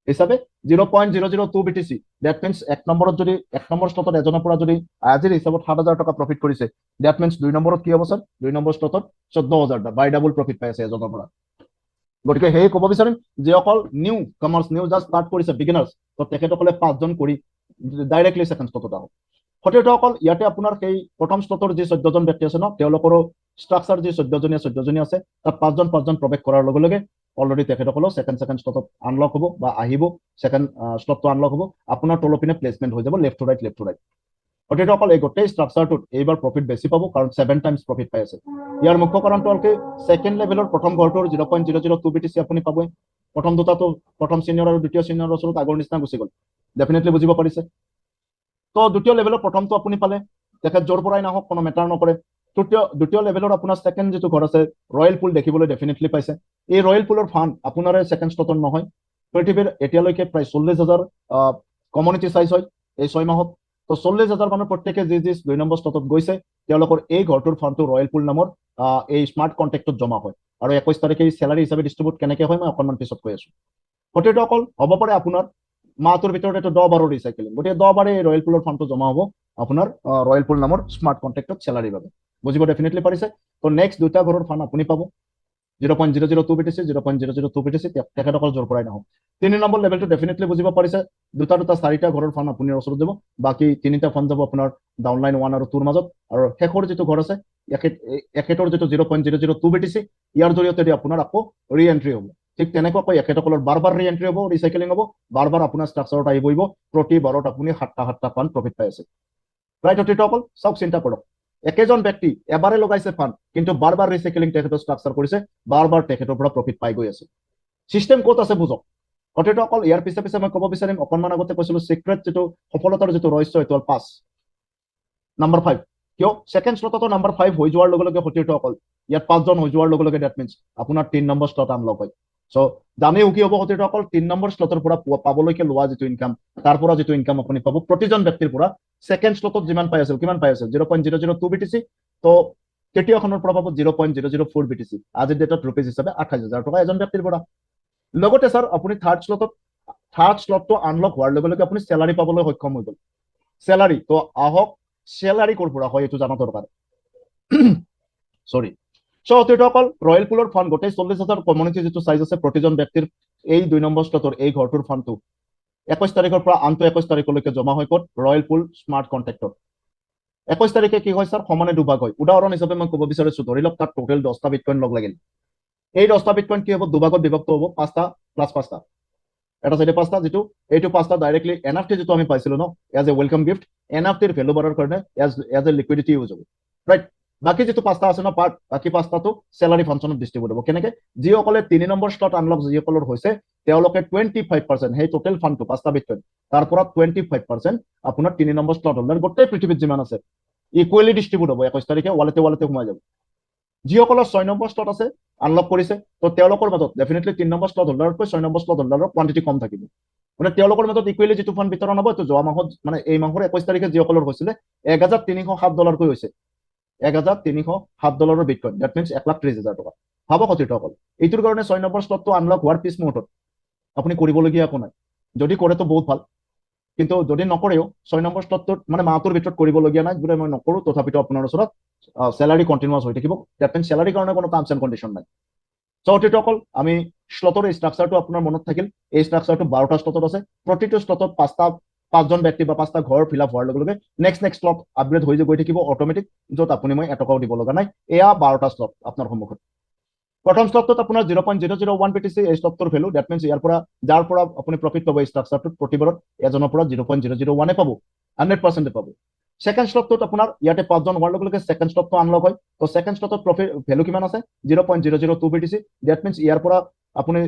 হিচাপে 0.002 BTC, ডেট মিনছ 1 নম্বৰত যদি 1 নম্বৰ শ্লটত এজনৰ পৰা যদি আজিৰ হিচাপত 7,000 টকা প্ৰফিট কৰিছে, ডেট মিনছ 2 নম্বৰত কি হ'ব স্যাৰ, 2 নম্বৰ শ্লটত 14,000 টকা, বাই ডাবল প্ৰফিট পাই আছে এজনৰ পৰা। গতিকে সেই ক'ব বিচাৰিম যে অকল নিউ কামাৰ্চ নিউ জাষ্ট ষ্টাৰ্ট কৰিছে বিগিনাৰ্ছ, তো তেখেতসকলে 5জন কৰি ডাইৰেক্টলি ছেকেণ্ড শ্লটত আহক। অকল ইয়াতে আপোনাৰ সেই প্ৰথম শ্লটৰ যি 14জন ব্যক্তি আছে ন, তেওঁলোকৰো ষ্ট্ৰাকচাৰ যি 14জনীয়া আছে, তাত 5জন প্ৰৱেশ কৰাৰ লগে লগে অলৰেডি তেখেতসকলেও ছেকেণ্ড শ্লটত আনলক হ'ব বা আহিব, ছেকেণ্ড শ্লটটো আনলক হ'ব, আপোনাৰ তলৰ পিনে প্লেচমেণ্ট হৈ যাব লেফ্ট টু ৰাইট। অকল এই গোটেই ষ্ট্ৰাকচাৰটোত এইবাৰ প্ৰফিট বেছি পাব, কাৰণ 7 টাইমছ প্ৰফিট পাই আছে। ইয়াৰ মুখ্য কাৰণটো হ'ল কি, ছেকেণ্ড লেভেলৰ প্ৰথম ঘৰটোৰ 0.002 BTC আপুনি পাবই, প্ৰথম দুটাটো প্ৰথম চিনিয়ৰ আৰু দ্বিতীয় চিনিয়ৰৰ ওচৰত আগৰ নিচিনা গুচি গ'ল, ডেফিনেটলি বুজিব পাৰিছে। তো দ্বিতীয় লেভেলৰ প্ৰথমটো আপুনি পালে, তেখেত য'ৰ পৰাই নাহক কোনো মেটাৰ নকৰে। দ্বিতীয় লেভেলৰ আপোনাৰ ছেকেণ্ড যিটো ঘৰ আছে ৰয়েল পুল দেখিবলৈ ডেফিনেটলি পাইছে, এই ৰয়েল পুলৰ ফাণ্ড আপোনাৰে ছেকেণ্ড শ্লটৰ নহয়, পৃথিৱীৰ এতিয়ালৈকে প্ৰায় 40,000 কমিউনিটি চাইজ হয় এই 6 মাহত, তো 40,000 মানুহ প্ৰত্যেকে যি 2 নম্বৰ শ্লটত গৈছে তেওঁলোকৰ এই ঘৰটোৰ ফাণ্ডটো ৰয়েল পুল নামৰ এই স্মাৰ্ট কণ্টেক্টত জমা হয়, আৰু 21 তাৰিখে চেলাৰী হিচাপে ডিষ্ট্ৰিবিউট কেনেকে হয় মই অকণমান পিছত কৈ আছো। অকল হ'ব পাৰে আপোনাৰ মাহটোৰ ভিতৰত এইটো 10 বাৰৰ ৰিচাইকেলিং, গতিকে 10 বাৰে ৰয়েল পুলৰ ফাণ্ডটো জমা হ'ব আপোনাৰ ৰয়েল পুল নামৰ স্মাৰ্ট কণ্টেক্টত চেলাৰীৰ বাবে, বুজিব ডেফিনেটলি পাৰিছে। তো নেক্সট দুটা ঘৰৰ ফাণ্ড আপুনি পাব 0.002 BTC, 0.002 BTC, তেখেতসকল য'ৰ পৰাই নহওক। 3 নম্বৰ লেভেলটো ডেফিনেটলি বুজিব পাৰিছে, দুটা 4টা ঘৰৰ ফাণ্ড আপোনাৰ ওচৰত যাব, বাকী 3টা ফাণ্ড যাব আপোনাৰ ডাউনলাইন 1 আৰু 2ৰ মাজত, আৰু শেষৰ যিটো ঘৰ আছে এখেতৰ যিটো 0.002 BTC, ইয়াৰ জৰিয়তে আপোনাৰ আকৌ ৰি এণ্ট্ৰি হ'ব। ঠিক তেনেকুৱাকৈ এখেতসকলৰ বাৰ বাৰ ৰি এণ্ট্ৰি হ'ব, ৰিচাইকেলিং হ'ব, বাৰ বাৰ আপোনাৰ ষ্ট্ৰাকচাৰত আহি বহিব, প্ৰতিবাৰত আপুনি 7টা ফাণ্ড প্ৰফিট পাই আছে, ৰাইট। অতিথিসকল চাওক, চিন্তা কৰক, একেজন ব্যক্তি এবাৰে লগাইছে ফাণ্ড, কিন্তু বাৰ বাৰ ৰিচাইকেলিং তেখেতৰ ষ্ট্ৰাকচাৰ কৰিছে, বাৰ বাৰ তেখেতৰ পৰা প্ৰফিট পাই গৈ আছে। চিষ্টেম ক'ত আছে বুজক। কথাটো অকল ইয়াৰ পিছে পিছে মই ক'ব বিচাৰিম, অকণমান আগতে কৈছিলো চিক্ৰেট যিটো সফলতাৰ যিটো ৰহস্য এইটো হ'ল 5 নাম্বাৰ 5। কিয় ছেকেণ্ড শ্লটতো নাম্বাৰ 5 হৈ যোৱাৰ লগে লগে সতীৰ্থ অকল ইয়াত 5জন হৈ যোৱাৰ লগে লগে ডেট মিনছ আপোনাৰ 3 নম্বৰ শ্লট আনলক হয়। চ' জানেও কি হ'ব সতীৰ্থ অকল 3 নম্বৰ শ্লটৰ পৰা পাবলৈকে লোৱা যিটো ইনকাম, তাৰ পৰা যিটো ইনকাম আপুনি পাব প্ৰতিজন ব্যক্তিৰ পৰা ছেকেণ্ড শ্লটত যিমান পাই আছিল, কিমান পাই আছিল 0.002 BTC। তো তৃতীয়খনৰ পৰা পাব 0.004 BTC। আজিৰ ডেটত ৰুপিজ হিচাপে 28,000 টকা এজন ব্যক্তিৰ পৰা। লগতে স্যাৰ আপুনি থাৰ্ড শ্লটটো আনলক হোৱাৰ লগে লগে আপুনি চেলাৰী পাবলৈ সক্ষম হৈ গ'ল। চেলাৰী তো আহক, চেলাৰী ক'ৰ পৰা হয় এইটো জানা দৰকাৰ। সৰি। চ' অতিথিসকল ৰয়েল পুলৰ ফাণ্ড গোটেই 40,000 কমিউনিটি যিটো চাইজ আছে প্ৰতিজন ব্যক্তিৰ এই 2 নম্বৰ শ্লটৰ এই ঘৰটোৰ ফাণ্ডটো 21 তাৰিখৰ পৰা আনটো 21 তাৰিখলৈকে জমা হৈ ক'ত ৰয়েল পুল স্মাৰ্ট কণ্ট্ৰেক্টত। 21 তাৰিখে কি হয় স্যাৰ সমানে দুভাগ হয়। উদাহৰণ হিচাপে মই ক'ব বিচাৰিছো, ধৰি লওক তাত টোটেল 10টা বিটকইন লগ লাগিল। এই 10টা বিটকইন কি হ'ব দুভাগত বিভক্ত হ'ব, 5টা প্লাছ 5টা, এটা চাইডে 5টা, যিটো এইটো 5টা ডাইৰেক্টলি এনএফটি যিটো আমি পাইছিলো ন এজ এ ৱেলকাম গিফ্ট, এনএফটিৰ ভেলু বাঢ়াৰ কাৰণে এজ এ লিকুইডিটি ইউজ হ'ব, ৰাইট। বাকী যিটো 5টা আছে ন পাৰ্ট, বাকী 5টাটো চেলাৰী ফাংচনত ডিষ্ট্ৰিবিউট হ'ব। কেনেকে, যিসকলে 3 নম্বৰ শ্লট আনলক যিসকলৰ হৈছে তেওঁলোকে 25% সেই টোটেল ফাণ্ডটো 5টা বিটকইন তাৰ পৰা 25% আপোনাৰ 3 নম্বৰ শ্লট হোল্ডাৰ গোটেই পৃথিৱীত যিমান আছে ইকুৱেলি ডিষ্ট্ৰিবিউট হ'ব 21 তাৰিখে ৱালেটে সোমাই যাব। যিসকলৰ 6 নম্বৰ শ্লট আছে আনলক কৰিছে, তো তেওঁলোকৰ মাজত ডেফিনেটলি 3 নম্বৰ শ্লট হোল্ডাৰতকৈ 6 নম্বৰ শ্লট হোল্ডাৰৰ কোৱান্টিটি কম থাকিব। মানে তেওঁলোকৰ মাজত ইকুৱেলি যিটো ফাণ্ড বিতৰণ হ'ব, এইটো যোৱা মাহত মানে এই মাহৰ 21 তাৰিখে যিসকলৰ হৈছিলে $1,307 হৈছে, $1,307 বিটকইন, ডেট মিনছ 1,30,000 টকা। ভাবক সতীৰ্থসকল, এইটোৰ কাৰণে 6 নম্বৰ শ্লটটো আনলক হোৱাৰ পিছ মুহূৰ্তত আপুনি কৰিবলগীয়া একো নাই। যদি কৰেতো বহুত ভাল, কিন্তু যদি নকৰেও 6 নম্বৰ শ্লটটোত মানে মাহটোৰ ভিতৰত কৰিবলগীয়া নাই, বোলে মই নকৰো তথাপিতো আপোনাৰ ওচৰত চেলাৰী কণ্টিনিউৱাছ হৈ থাকিব। ডেট মিনছ চেলাৰীৰ কাৰণে কোনো টাৰ্মছ এণ্ড কণ্ডিশ্যন নাই। চ' অকল আমি শ্লটৰ এই ষ্ট্ৰাকচাৰটো আপোনাৰ মনত থাকিল। এই ষ্ট্ৰাকচাৰটো 12টা শ্লটত আছে। প্ৰতিটো শ্লটত 5জন ব্যক্তি বা 5টা ঘৰ ফিল আপ হোৱাৰ লগে লগে নেক্সট শ্লট আপগ্ৰেড হৈ গৈ থাকিব অট'মেটিক, য'ত আপুনি মই এটকাও দিব লগা নাই। এয়া 12টা শ্লট আপোনাৰ সন্মুখত। প্ৰথম শ্লটটোত আপোনাৰ 0.001 BTC এই শ্লটটোৰ ভেলু, ডেট মিনছ ইয়াৰ পৰা যাৰ পৰা আপুনি প্ৰফিট পাব এই ষ্ট্ৰাকচাৰটোত প্ৰতিবাৰত এজনৰ পৰা 0.001 পাব, 100% পাব। ছেকেণ্ড শ্লটটোত আপোনাৰ ইয়াতে 5জন হোৱাৰ লগে লগে ছেকেণ্ড শ্লটটো আনলক হয়। তো ছেকেণ্ড শ্লটত প্ৰফিট ভেলু কিমান আছে 0.002 BTC, ডেট মিনছ ইয়াৰ পৰা আপুনি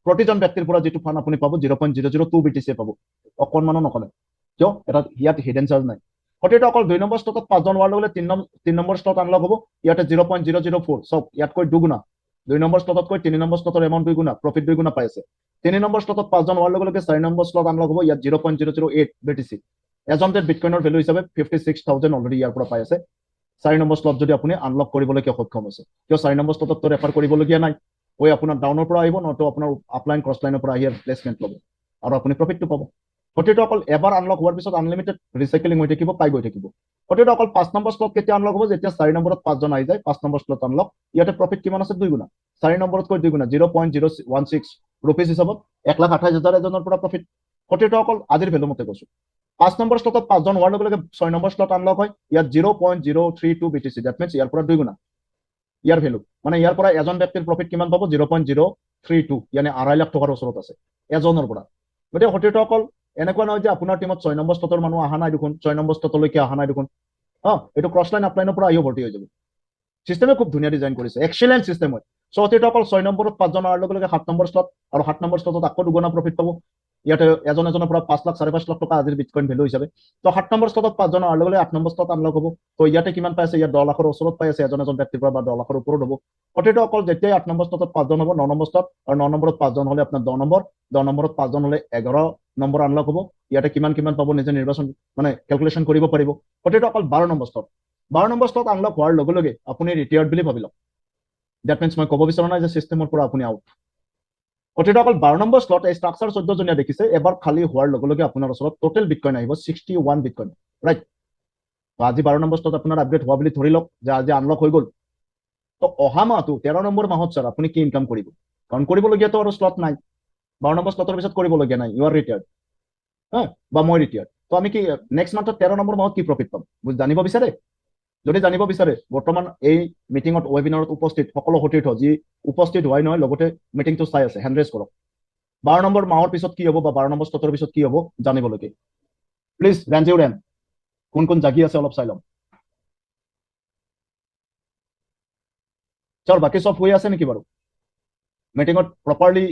প্ৰতিজন ব্যক্তিৰ পৰা যিটো ফাণ্ড আপুনি পাব 0.002 BTC পাব, অকণমানো নকলে। কিয় এটা ইয়াত হিডেন চাৰ্জ নাই। সতীৰ্থ অকল 2 নম্বৰ শ্লটত 5জন হোৱাৰ লগে লগে 3 নম্বৰ শ্লট আনলক হ'ব, ইয়াতে 0.004, চব ইয়াতকৈ দুগুণা। 2 নম্বৰ শ্লটতকৈ 3 নম্বৰ শ্লটৰ এমাউণ্ট দুগুণা, প্ৰফিট দুগুণা পাই আছে। 3 নম্বৰ শ্লটত 5জন হোৱাৰ লগে লগে 4 নম্বৰ শ্লট আনলক হ'ব, ইয়াত 0.008 BTC। এজন বিটকইনৰ ভেলু হিচাপে 56,000 অলৰেডি ইয়াৰ পৰা পাই আছে। 4 নম্বৰ শ্লট যদি আপুনি আনলক কৰিবলৈকে সক্ষম হৈছে, কিয় 4 নম্বৰ শ্লটত ৰেফাৰ কৰিবলগীয়া নাই, কৈ আপোনাৰ ডাউনৰ পৰা আহিব, নহতো আপোনাৰ আপলাইন ক্ৰছ লাইনৰ পৰা আহি প্লেচমেণ্ট ল'ব আৰু আপুনি প্ৰফিটটো পাব। গতিকে অকল এবাৰ আনলক হোৱাৰ পিছত আনলিমিটেড ৰিচাইকেলিং হৈ থাকিব, পাই গৈ থাকিব। গতিকে অকল 5 নম্বৰ শ্লট কেতিয়া আনলক হ'ব, যেতিয়া 4 নম্বৰত 5জন আহি যায়, 5 নম্বৰ শ্লট আনলক। ইয়াতে প্ৰফিট কিমান আছে দুগুণা, 4 নম্বৰতকৈ দুগুণা, 0.016 ৰুপিজ হিচাপত 1,28,000 এজনৰ পৰা প্ৰফিট। গতিকে অকল আজিৰ ভেলু মতে কৈছো। 5 নম্বৰ শ্লটত 5জন হোৱাৰ লগে লগে 6 নম্বৰ শ্লট আনলক হয়, ইয়াত 0.032 BTC, ডেট মিনছ ইয়াৰ পৰা দুগুণা ইয়াৰ ভেলু। মানে ইয়াৰ পৰা এজন ব্যক্তিৰ প্ৰফিট কিমান পাব 0.032, ইয়ানি 2.5 লাখ টকাৰ ওচৰত আছে এজনৰ পৰা। গতিকে সতীৰ্থসকল এনেকুৱা নহয় যে আপোনাৰ টিমত 6 নম্বৰ শ্লটৰ মানুহ অহা নাই দেখোন, 6 নম্বৰ শ্লটলৈকে অহা নাই দেখোন। এইটো ক্ৰছ লাইন আপলাইনৰ পৰা আহিও ভৰ্তি হৈ যাব। চিষ্টেমে খুব ধুনীয়া ডিজাইন কৰিছে, এক্সিলেণ্ট চিষ্টেম হয়। চ' সতীৰ্থসকল 6 নম্বৰত 5জন অহাৰ লগে লগে 7 নম্বৰ শ্লট, আৰু 7 নম্বৰ শ্লটত আকৌ দুগুণা প্ৰফিট পাব। ইয়াতে এজনৰ পৰা 5 লাখ 4.5 লাখ টকা আজিৰ বিটকইন ভেলু হিচাপে। তো 7 নম্বৰ শ্লটত 5জন অহাৰ লগে লগে 8 নম্বৰ শ্লট আনলক হ'ব। তো ইয়াতে কিমান পাইছে, ইয়াত 10 লাখৰ ওচৰত পাই আছে এজন ব্যক্তিৰ পৰা, বা 10 লাখৰ ওপৰত হ'ব। গতিকে অকল যেতিয়াই 8 নম্বৰ শ্লটত 5জন হ'ব, 9 নম্বৰ শ্লট, আৰু 9 নম্বৰত 5জন হ'লে আপোনাৰ 10 নম্বৰ, 10 নম্বৰত 5জন হ'লে 11 নম্বৰ আনলক হ'ব। ইয়াতে কিমান পাব নিজে নিৰ্বাচন মানে কেলকুলেশ্যন কৰিব পাৰিব। গতিকে অকল 12 number slot, 12 number slot unlock হোৱাৰ লগে লগে আপুনি ৰিটায়াৰ্ড বুলি ভাবি লওক। ডেট মিনছ মই ক'ব বিচৰা নাই যে চিষ্টেমৰ পৰা আপুনি আউট। গতিকে অকল 12 নম্বৰ শ্লট এই ষ্ট্ৰাকচাৰ 14জনীয়া দেখিছে, এবাৰ খালী হোৱাৰ লগে লগে আপোনাৰ ওচৰত টোটেল বিটকইন আহিব 61 বিটকইন, ৰাইট। আজি 12 নম্বৰ শ্লট আপোনাৰ আপগ্ৰেড হোৱা বুলি ধৰি লওক যে আজি আনলক হৈ গ'ল। তো অহা মাহটো 13 নম্বৰ মাহত স্যাৰ আপুনি কি ইনকাম কৰিব, কাৰণ কৰিবলগীয়াতো আৰু শ্লট নাই। 12 নম্বৰ শ্লটৰ পিছত কৰিবলগীয়া নাই, ইউ আৰ ৰিটায়াৰ্ড, বা মই ৰিটায়াৰ্ড। তো আমি কি নেক্সট মান্থত 13 নম্বৰ মাহত কি প্ৰফিট পাম জানিব বিচাৰে? যদি জানিব বিচাৰে, বৰ্তমান এই মিটিঙত ৱেবিনাৰত উপস্থিত সকলো সতীৰ্থ যি উপস্থিত হোৱাই নহয় লগতে মিটিংটো চাই আছে, হেণ্ড ৰেজ কৰক। 12 নম্বৰ মাহৰ পিছত কি হ'ব, বা 12 নম্বৰ শ্লটৰ পিছত কি হ'ব জানিবলৈকে প্লিজ ৰেঞ্জিউ ৰেন কোন কোন জাগি আছে অলপ চাই ল'ম। ছাৰ বাকী চব হৈ আছে নেকি বাৰু? মিটিঙত প্ৰপাৰলি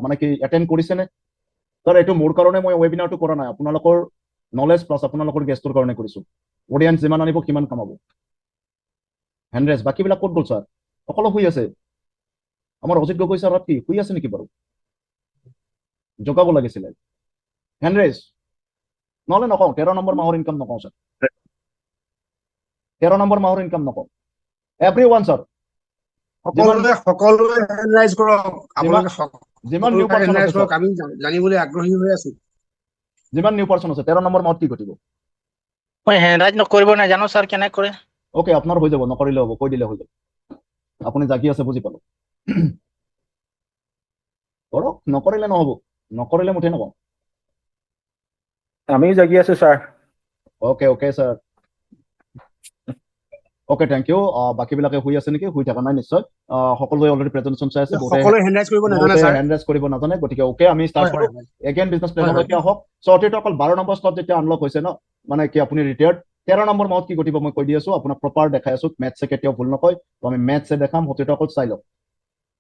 মানে কি এটেণ্ড কৰিছেনে? ছাৰ এইটো মোৰ কাৰণে মই ৱেবিনাৰটো কৰা নাই, আপোনালোকৰ নলেজ প্লাছ আপোনালোকৰ গেষ্টৰ কাৰণে কৰিছোঁ। অডিয়েঞ্চ যিমান আনিব কিমান কামাব। হেণ্ডৰেজ বাকীবিলাক ক'ত গ'ল ছাৰ? সকলো শুই আছে। আমাৰ অজিত গগৈ ছাৰ কি শুই আছে নেকি বাৰু? জগাব লাগিছিলে। হেণ্ডৰেজ নহ'লে নকওঁ, 13 নম্বৰ মাহৰ ইনকাম নকওঁ ছাৰ, 13 নম্বৰ মাহৰ ইনকাম নকওঁ। এভৰি ওৱান ছাৰ, সকলোৱে হেণ্ডৰাইজ কৰক, আপোনালোকে যিমান নিউ সকলোৱে পাৰ্চন হেণ্ডৰাইজ আছে কৰক, ছাৰ, আমি জানিবলৈ আগ্ৰহী হৈ আছো। যিমান নিউ পাৰ্চন আছে 13 নম্বৰ মাহত কি ঘটিব? মই হেণ্ডৰাইজ নকৰিব নাজানো ছাৰ, কেনেকৈ কৰে? অ'কে, আপোনাৰ হৈ যাব, নকৰিলে হ'ব, কৈ দিলে হৈ যাব। আপুনি জাগি আছে বুজি পালো। কৰক, নকৰিলে নহ'ব, নকৰিলে মুঠেই নকওঁ। আমি জাগি আছো sir. Okay okay sir, okay thank you. বাকীবিলাকে শুই আছে নেকি? শুই থকা নাই নিশ্চয়। সকলোৱে অলৰেডি প্ৰেজেণ্টেশ্যন চাই আছে, সকলোৱে হেণ্ডৰাইজ কৰিব নাজানে ছাৰ। হেণ্ডৰাইজ কৰিব নাজানে, গতিকে অ'কে আমি ষ্টাৰ্ট কৰোঁ। এগেইন বিজনেছ প্লেনলৈকে আহক। চ' অতীত অকল 12 নম্বৰ শ্লট যেতিয়া আনলক হৈছে ন, মানে কি আপুনি ৰিটায়াৰ্ড, 13 নম্বৰ মাহত কি ঘটিব মই কৈ দি আছো, আপোনাক প্ৰপাৰ দেখাই আছো, মেথছে কেতিয়াও ভুল নকয়, তো আমি মেথছে দেখাম, অতীত অকল চাই লওক।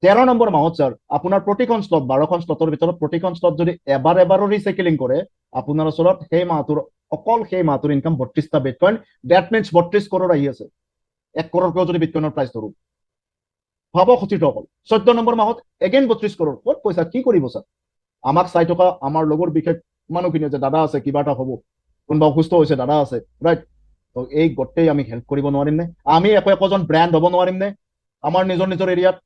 13 নম্বৰ মাহত ছাৰ আপোনাৰ প্ৰতিখন শ্লট, 12খন শ্লটৰ ভিতৰত প্ৰতিখন শ্লট যদি এবাৰো ৰিচাইকেলিং কৰে, আপোনাৰ ওচৰত সেই মাহটোৰ অকল সেই মাহটোৰ income 32টা bitcoin, that means 32 crore আহি আছে। 1 কৰোৰকেও যদি বিটকইনৰ প্ৰাইচ ধৰো, ভাবক অকল 14 নম্বৰ মাহত এগেইন 32 কৰোৰ। ক'ত পইচা কি কৰিব ছাৰ? আমাক চাই থকা আমাৰ লগৰ বিশেষ মানুহখিনিয়ে যে দাদা আছে, কিবা এটা হ'ব, কোনোবা অসুস্থ হৈছে, দাদা আছে, ৰাইট? তো এই গোটেই আমি হেল্প কৰিব নোৱাৰিম নে? আমি একোজন ব্ৰেণ্ড হ'ব নোৱাৰিম নে আমাৰ নিজৰ এৰিয়াত?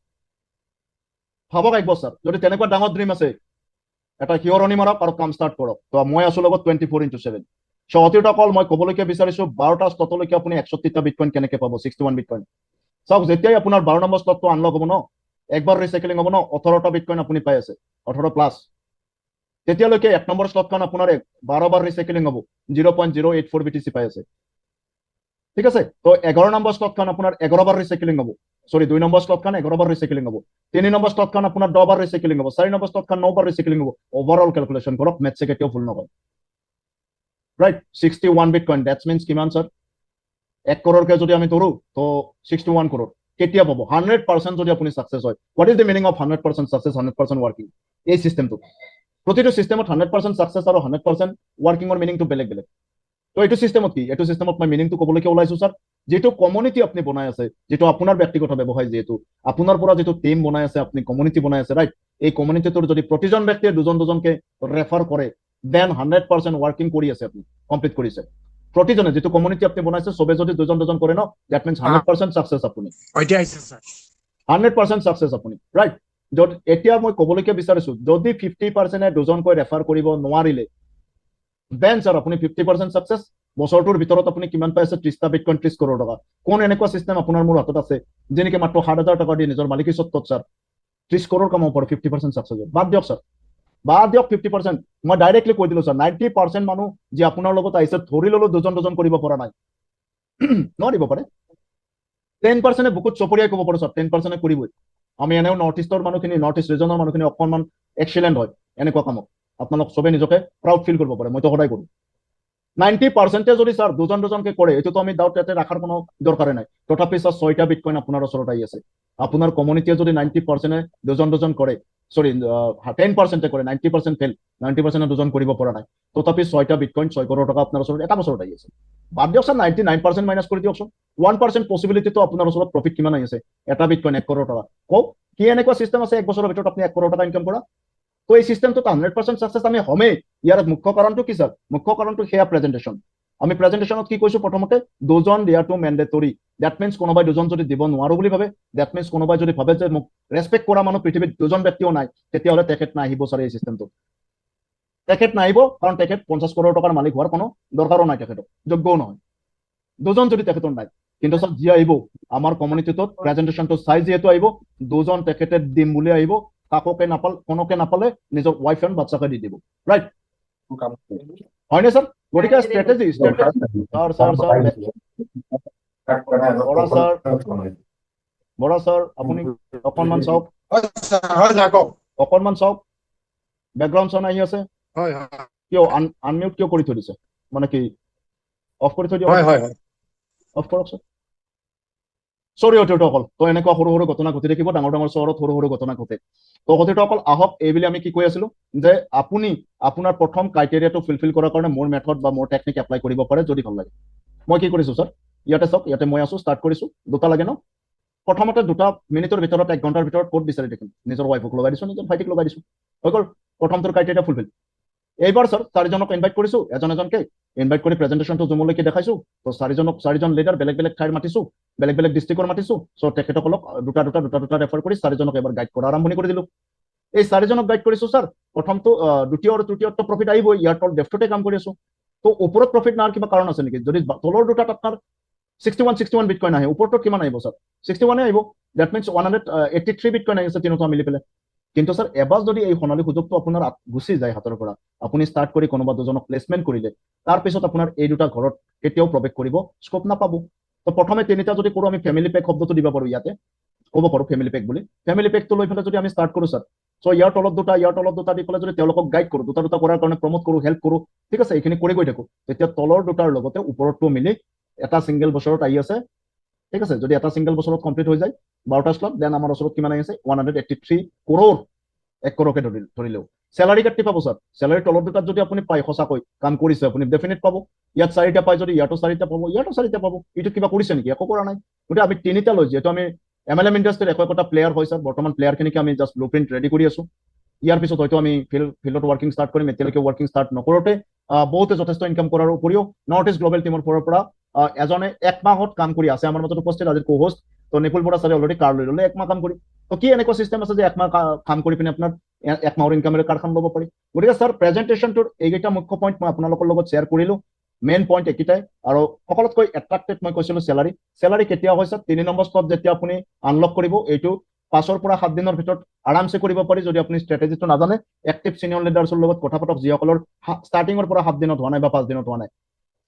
ভাবক এক বছৰ, যদি তেনেকুৱা ডাঙৰ ড্ৰিম আছে, এটা শিৱৰণি মাৰক আৰু কাম ষ্টাৰ্ট কৰক। তো মই আছো লগত 24/7। চ' অতীত অকল মই ক'বলৈকে বিচাৰিছো 12টা শ্লটলৈকে আপুনি 61টা বিটকইন কেনেকে পাব, 61 বিটকইন। চাওক, যেতিয়াই আপোনাৰ 12 নম্বৰ শ্লটটো আনলক হ'ব ন, একবাৰ ৰিচাইকেলিং হ'ব ন, 18টা বিটকইন আপুনি পাই আছে, 18 প্লাছ। তেতিয়ালৈকে 1 নম্বৰ শ্লটখন আপোনাৰ 12 বাৰ ৰিচাইকেলিং হ'ব, 0.084 BTC পাই আছে। ঠিক আছে, তো 11 নম্বৰ শ্লটখন আপোনাৰ 11 বাৰ ৰিচাইকেলিং হ'ব, সৰি 2 নম্বৰ শ্লটখন 11 বাৰ ৰিচাইকেলিং হ'ব, 3 নম্বৰ শ্লটখন আপোনাৰ 10 বাৰ ৰিচাইকেলিং হ'ব, 4 নম্বৰ শ্লটখন 9 বাৰ ৰিচাইকেলিং হ'ব। ওভাৰঅল ক্যালকুলেশন কৰক, মেথছে কেতিয়াও ভুল নকয়, ৰাইট? 61 বিটকইন, দ্যাটছ মিন্স কিমান ছাৰ? 1 কৰোৰকে যদি আমি ধৰো, তো 61 কৰোৰ কেতিয়া পাব? 100% যদি আপুনি সাকসেস হয়। What is the meaning of 100% success, 100% working? এই সিস্টেমটো, প্ৰতিটো সিস্টেমত 100% সাকসেস আৰু 100% ওয়াৰ্কিংৰ মিনিংটো বেলেগ বেলেগ। তো এইটো সিস্টেমত কি, এইটো সিস্টেমত মই মিনিংটো ক'বলৈকে ওলাইছো ছাৰ, যেটো কমিউনিটি আপুনি বনাই আছে, যেটো আপোনাৰ ব্যক্তিগত ব্যৱসায়, যেহেতু আপোনাৰ পৰা যেটো টিম বনাই আছে, আপুনি কমিউনিটি বনাই আছে, ৰাইট? এই কমিউনিটিটোৰ যদি প্ৰতিজন ব্যক্তিয়ে দুজনকে ৰেফাৰ কৰে, দেন 100% ওয়াৰ্কিং কৰি আছে, আপনি কমপ্লিট কৰিছে। প্ৰতিজনে যেটো কমিউনিটি আপনি বনাইছে, সবে যদি দুজন কৰে ন, দ্যাট মিন্স 100% সাকসেস আপুনি। 100% সাকসেস আপুনি, ৰাইট? যদি এতিয়া মই ক'বলৈকে বিচাৰিছো, যদি 50% দুজনকৈ ৰেফাৰ কৰিব নোৱাৰিলে, দেন ছাৰ আপুনি 50% সাকসেস। বছৰটোৰ ভিতৰত আপুনি কিমান পাইছে? 30টা বিটকইন, 30 কৰোৰ টকা। কোন এনেকুৱা সিস্টেম আপোনাৰ মোৰ হাতত আছে যেনেকে মাত্ৰ 7,000 টকা দি নিজৰ মালিকী স্বত্বত ছাৰ 30 কৰোৰ কামাব পাৰে 50% সাকসেস? বাদ দিয়ক ছাৰ, বাদ দিয়ক 50%। মই ডাইৰেক্টলি কৈ দিলো ছাৰ, 90% মানুহ যে আপোনাৰ লগত আহিছে, ধৰি ললো দুজন কৰিব পৰা নাই, নোৱাৰিব পাৰে। 10% বুকুত চপৰিয়াই ক'ব পাৰো ছাৰ, 10% কৰিবই। আমি এনেও নৰ্থ ইষ্টৰ মানুহখিনি, নৰ্থ ইষ্ট ৰিজনৰ মানুহখিনি অকণমান এক্সেলেণ্ট হয় এনেকুৱা কামত। আপোনালোক চবে নিজকে প্ৰাউড ফিল কৰিব পাৰে, মইতো সদায় কৰো। 90% যদি ছাৰ দুজনকে কৰে, এইটোতো আমি ডাউট ইয়াতে ৰাখাৰ কোনো দৰকাৰে নাই। তথাপি ছাৰ 6টা বিটকইন আপোনাৰ ওচৰত আহি আছে। আপোনাৰ কমিউনিটিয়ে যদি 90% দুজন কৰে, সৰি 10% কৰে, 90% ফেল, 90% দুজন কৰিব পৰা নাই, তথাপি 6টা বিটকইন 6 কৰোৰ টকা আপোনাৰ ওচৰত এটা বছৰত আহি আছে। বাদ দিয়ক ছাৰ, 99% মাইনাছ কৰি দিয়কচোন, 1% পসিবিলিটিটো আপোনাৰ ওচৰত প্ৰফিট কিমান আহি আছে? এটা বিটকইন 1 কৰোৰ টকা। কওক, কি এনেকুৱা চিষ্টেম আছে 1 বছৰৰ ভিতৰত আপুনি 1 কৰোৰ টকা ইনকাম কৰা? তো এই সিস্টেমটোত 100% সাকসেস আমি হমেই। ইয়াৰ মুখ্য কাৰণটো কি ছাৰ? মুখ্য কাৰণটো সেয়া প্ৰেজেন্টেশন। আমি প্ৰেজেন্টেশনত কি কৈছো? প্ৰথমতে দুজন দিয়াটো মেন্ডেটৰী। দ্যাট মিন্স কোনোবাই দুজন যদি দিব নোৱাৰো বুলি ভাবে, দ্যাট মিন্স কোনোবাই যদি ভাবে যে মোক ৰেসপেক্ট কৰা মানুহ পৃথিৱীত দুজন ব্যক্তিও নাই, তেতিয়াহ'লে তেখেত নাহিব ছাৰ এই সিস্টেমটো। তেখেত নাহিব, কাৰণ তেখেত 50 কৰোৰ টকাৰ মালিক হোৱাৰ কোনো দৰকাৰো নাই, তেখেতক যোগ্যও নহয়। দুজন যদি তেখেতৰ নাই, কিন্তু ছাৰ যি আহিব আমাৰ কমিউনিটিটোত প্ৰেজেন্টেশনটো চাই যিহেতু আহিব, দুজন তেখেতে দিম বুলি আহিব, কাকোকে নাপাল, কোনোকে নাপালে নিজৰ ওয়াইফ এণ্ড বাচ্চাকে দি দিব, ৰাইট? হয়নে ছাৰ? গতিকে ষ্ট্ৰেটেজি ছাৰ বৰা ছাৰ আপুনি অকণমান চাওক, অকণমান চাওক, বেকগ্ৰাউণ্ড চাউণ্ড আহি আছে, কিয় আনমিউট কিয় কৰি থৈ দিছে? মানে কি অফ কৰি থৈ দিয়ক, অফ কৰক ছাৰ। চৰি অতিথিসকল তো এনেকুৱা সৰু সৰু ঘটনা ঘটি থাকিব, ডাঙৰ ডাঙৰ চহৰত সৰু সৰু ঘটনা ঘটে। তো অতিথিসকল আহক, এইবুলি আমি কি কৈ আছিলো যে আপুনি আপোনাৰ প্ৰথম ক্ৰাইটেৰিয়াটো ফুলফিল কৰাৰ কাৰণে মোৰ মেথড বা মোৰ টেকনিক এপ্লাই কৰিব পাৰে যদি ভাল লাগে। মই কি কৰিছো ছাৰ, ইয়াতে চাওক, ইয়াতে মই আছো, ষ্টাৰ্ট কৰিছো, দুটা লাগে ন। প্ৰথমতে 2 মিনিটৰ ভিতৰত 1 ঘণ্টাৰ ভিতৰত ক'ত বিচাৰি থাকিম, নিজৰ ৱাইফক লগাই দিছো, নিজৰ ভাইটিক লগাই দিছো, হৈ গ'ল প্ৰথমটোৰ ক্ৰাইটেৰিয়া ফুলফিল। এইবাৰ ছাৰ 4জনক ইনভাইট কৰিছো, এজনকে ইনভাইট কৰি প্ৰেজেন্টেশ্যনটো জুমলৈকে দেখাইছো। তো 4জন লিডাৰ বেলেগ বেলেগ ঠাইৰ মাতিছো, বেলেগ বেলেগ ডিষ্ট্ৰিক্টৰ মাতিছো। চ' তেখেতসকলক দুটা ৰেফাৰ কৰি 4জনক এবাৰ গাইড কৰা আৰম্ভণি কৰি দিলো। এই 4জনক গাইড কৰিছো ছাৰ, প্ৰথমটো দ্বিতীয় আৰু তৃতীয়টো প্ৰফিট আহিবই, ইয়াৰ তল ডেফটোতে কাম কৰি আছো। তো ওপৰত প্ৰফিট নাৰ কিবা কাৰণ আছে নেকি? যদি তলৰ দুটাত আপোনাৰ 61 বিটকইন আহে, ওপৰটোত কিমান আহিব ছাৰ? 61 আহিব। ডেট মিনছ 183 বিটকইন আহিছে তিনিটা মিলি পেলাই। কিন্তু ছাৰ এবাৰ যদি এই সোণালী সুযোগটো আপোনাৰ গুচি যায় হাতৰ পৰা, আপুনি ষ্টাৰ্ট কৰি কোনোবা দুজনক প্লেচমেণ্ট কৰিলে, তাৰপিছত আপোনাৰ এই দুটা ঘৰত কেতিয়াও প্ৰৱেশ কৰিব স্কোপ নাপাব। তো প্ৰথমে তিনিটা যদি কৰো, আমি ফেমিলি পেক শব্দটো দিব পাৰো, ইয়াতে ক'ব পাৰো ফেমিলি পেক বুলি। ফেমিলি পেকটো লৈ পেলাই যদি আমি ষ্টাৰ্ট কৰো ছাৰ, চ' ইয়াৰ তলত দুটা দি পেলাই যদি তেওঁলোকক গাইড কৰো, দুটা কৰাৰ কাৰণে প্ৰমোট কৰো, হেল্প কৰো, ঠিক আছে, এইখিনি কৰি গৈ থাকো, তেতিয়া তলৰ দুটাৰ লগতে ওপৰতটো মিলি এটা ছিংগল বছৰত আহি আছে, ঠিক আছে। যদি এটা ছিংগল বছৰত কমপ্লিট হৈ যায় 12টা শ্লট, দেন আমাৰ ওচৰত কিমান আহি আছে? 183 কৰোৰ, 1 কৰৰকে ধৰিলেও। চেলাৰী কাটি পাব ছাৰ, চেলাৰী তলত দুটাত যদি আপুনি পায়, সঁচাকৈ কাম কৰিছে আপুনি, ডেফিনেট পাব। ইয়াত 4টা পায় যদি ইয়াতো 4টা পাব, ইয়াতো 4টা পাব। এইটো কিবা কৰিছে নেকি? একো কৰা নাই। গতিকে আমি 3টা লৈ, যিহেতু আমি MLM ইণ্ডাষ্ট্ৰীৰ একো প্লেয়াৰ হয় ছাৰ, বৰ্তমান প্লেয়াৰখিনিকে আমি জাষ্ট ব্লু প্ৰিণ্ট ৰেডি কৰি আছো। ইয়াৰ পিছত হয়তো আমি ফিল্ডত ৱৰ্কিং ষ্টাৰ্ট কৰিম। এতিয়ালৈকে ৱৰ্কিং ষ্টাৰ্ট নকৰোঁতে বহুতে যথেষ্ট ইনকাম কৰাৰ উপৰিও নৰ্থ ইষ্ট গ্ল'বেল টিমৰ ফালৰ পৰা এজনে 1 মাহত কাম কৰি আছে, আমাৰ মাজত উপস্থিত আজিৰ কো-হোষ্ট। তো নিপুল বৰা ছাৰে অলৰেডি কাৰ লৈ ল'লে 1 মাহ কাম কৰি। তো কি এনেকুৱা চিষ্টেম আছে যে 1 মাহ কাম কৰি পিনে আপোনাৰ 1 মাহৰ ইনকামেৰে কাৰখন ল'ব পাৰি? গতিকে ছাৰ প্ৰেজেন্টেশ্যনটোৰ এইকেইটা মুখ্য পইণ্ট মই আপোনালোকৰ লগত শ্বেয়াৰ কৰিলো। মেইন পইণ্ট এইকেইটাই। আৰু সকলোতকৈ এট্ৰাক্টেড মই কৈছিলো চেলাৰী কেতিয়া হয় ছাৰ? 3 নম্বৰ স্লট যেতিয়া আপুনি আনলক কৰিব, এইটো 5ৰ পৰা 7 দিনৰ ভিতৰত আৰামছে কৰিব পাৰি, যদি আপুনি ষ্ট্ৰেটেজিটো নাজানে। এক্টিভ চিনিয়ৰ লিডাৰ্ছৰ লগত কথা পাতক, যিসকলৰ ষ্টাৰ্টিঙৰ পৰা 7 দিনত হোৱা নাই বা 5 দিনত হোৱা নাই,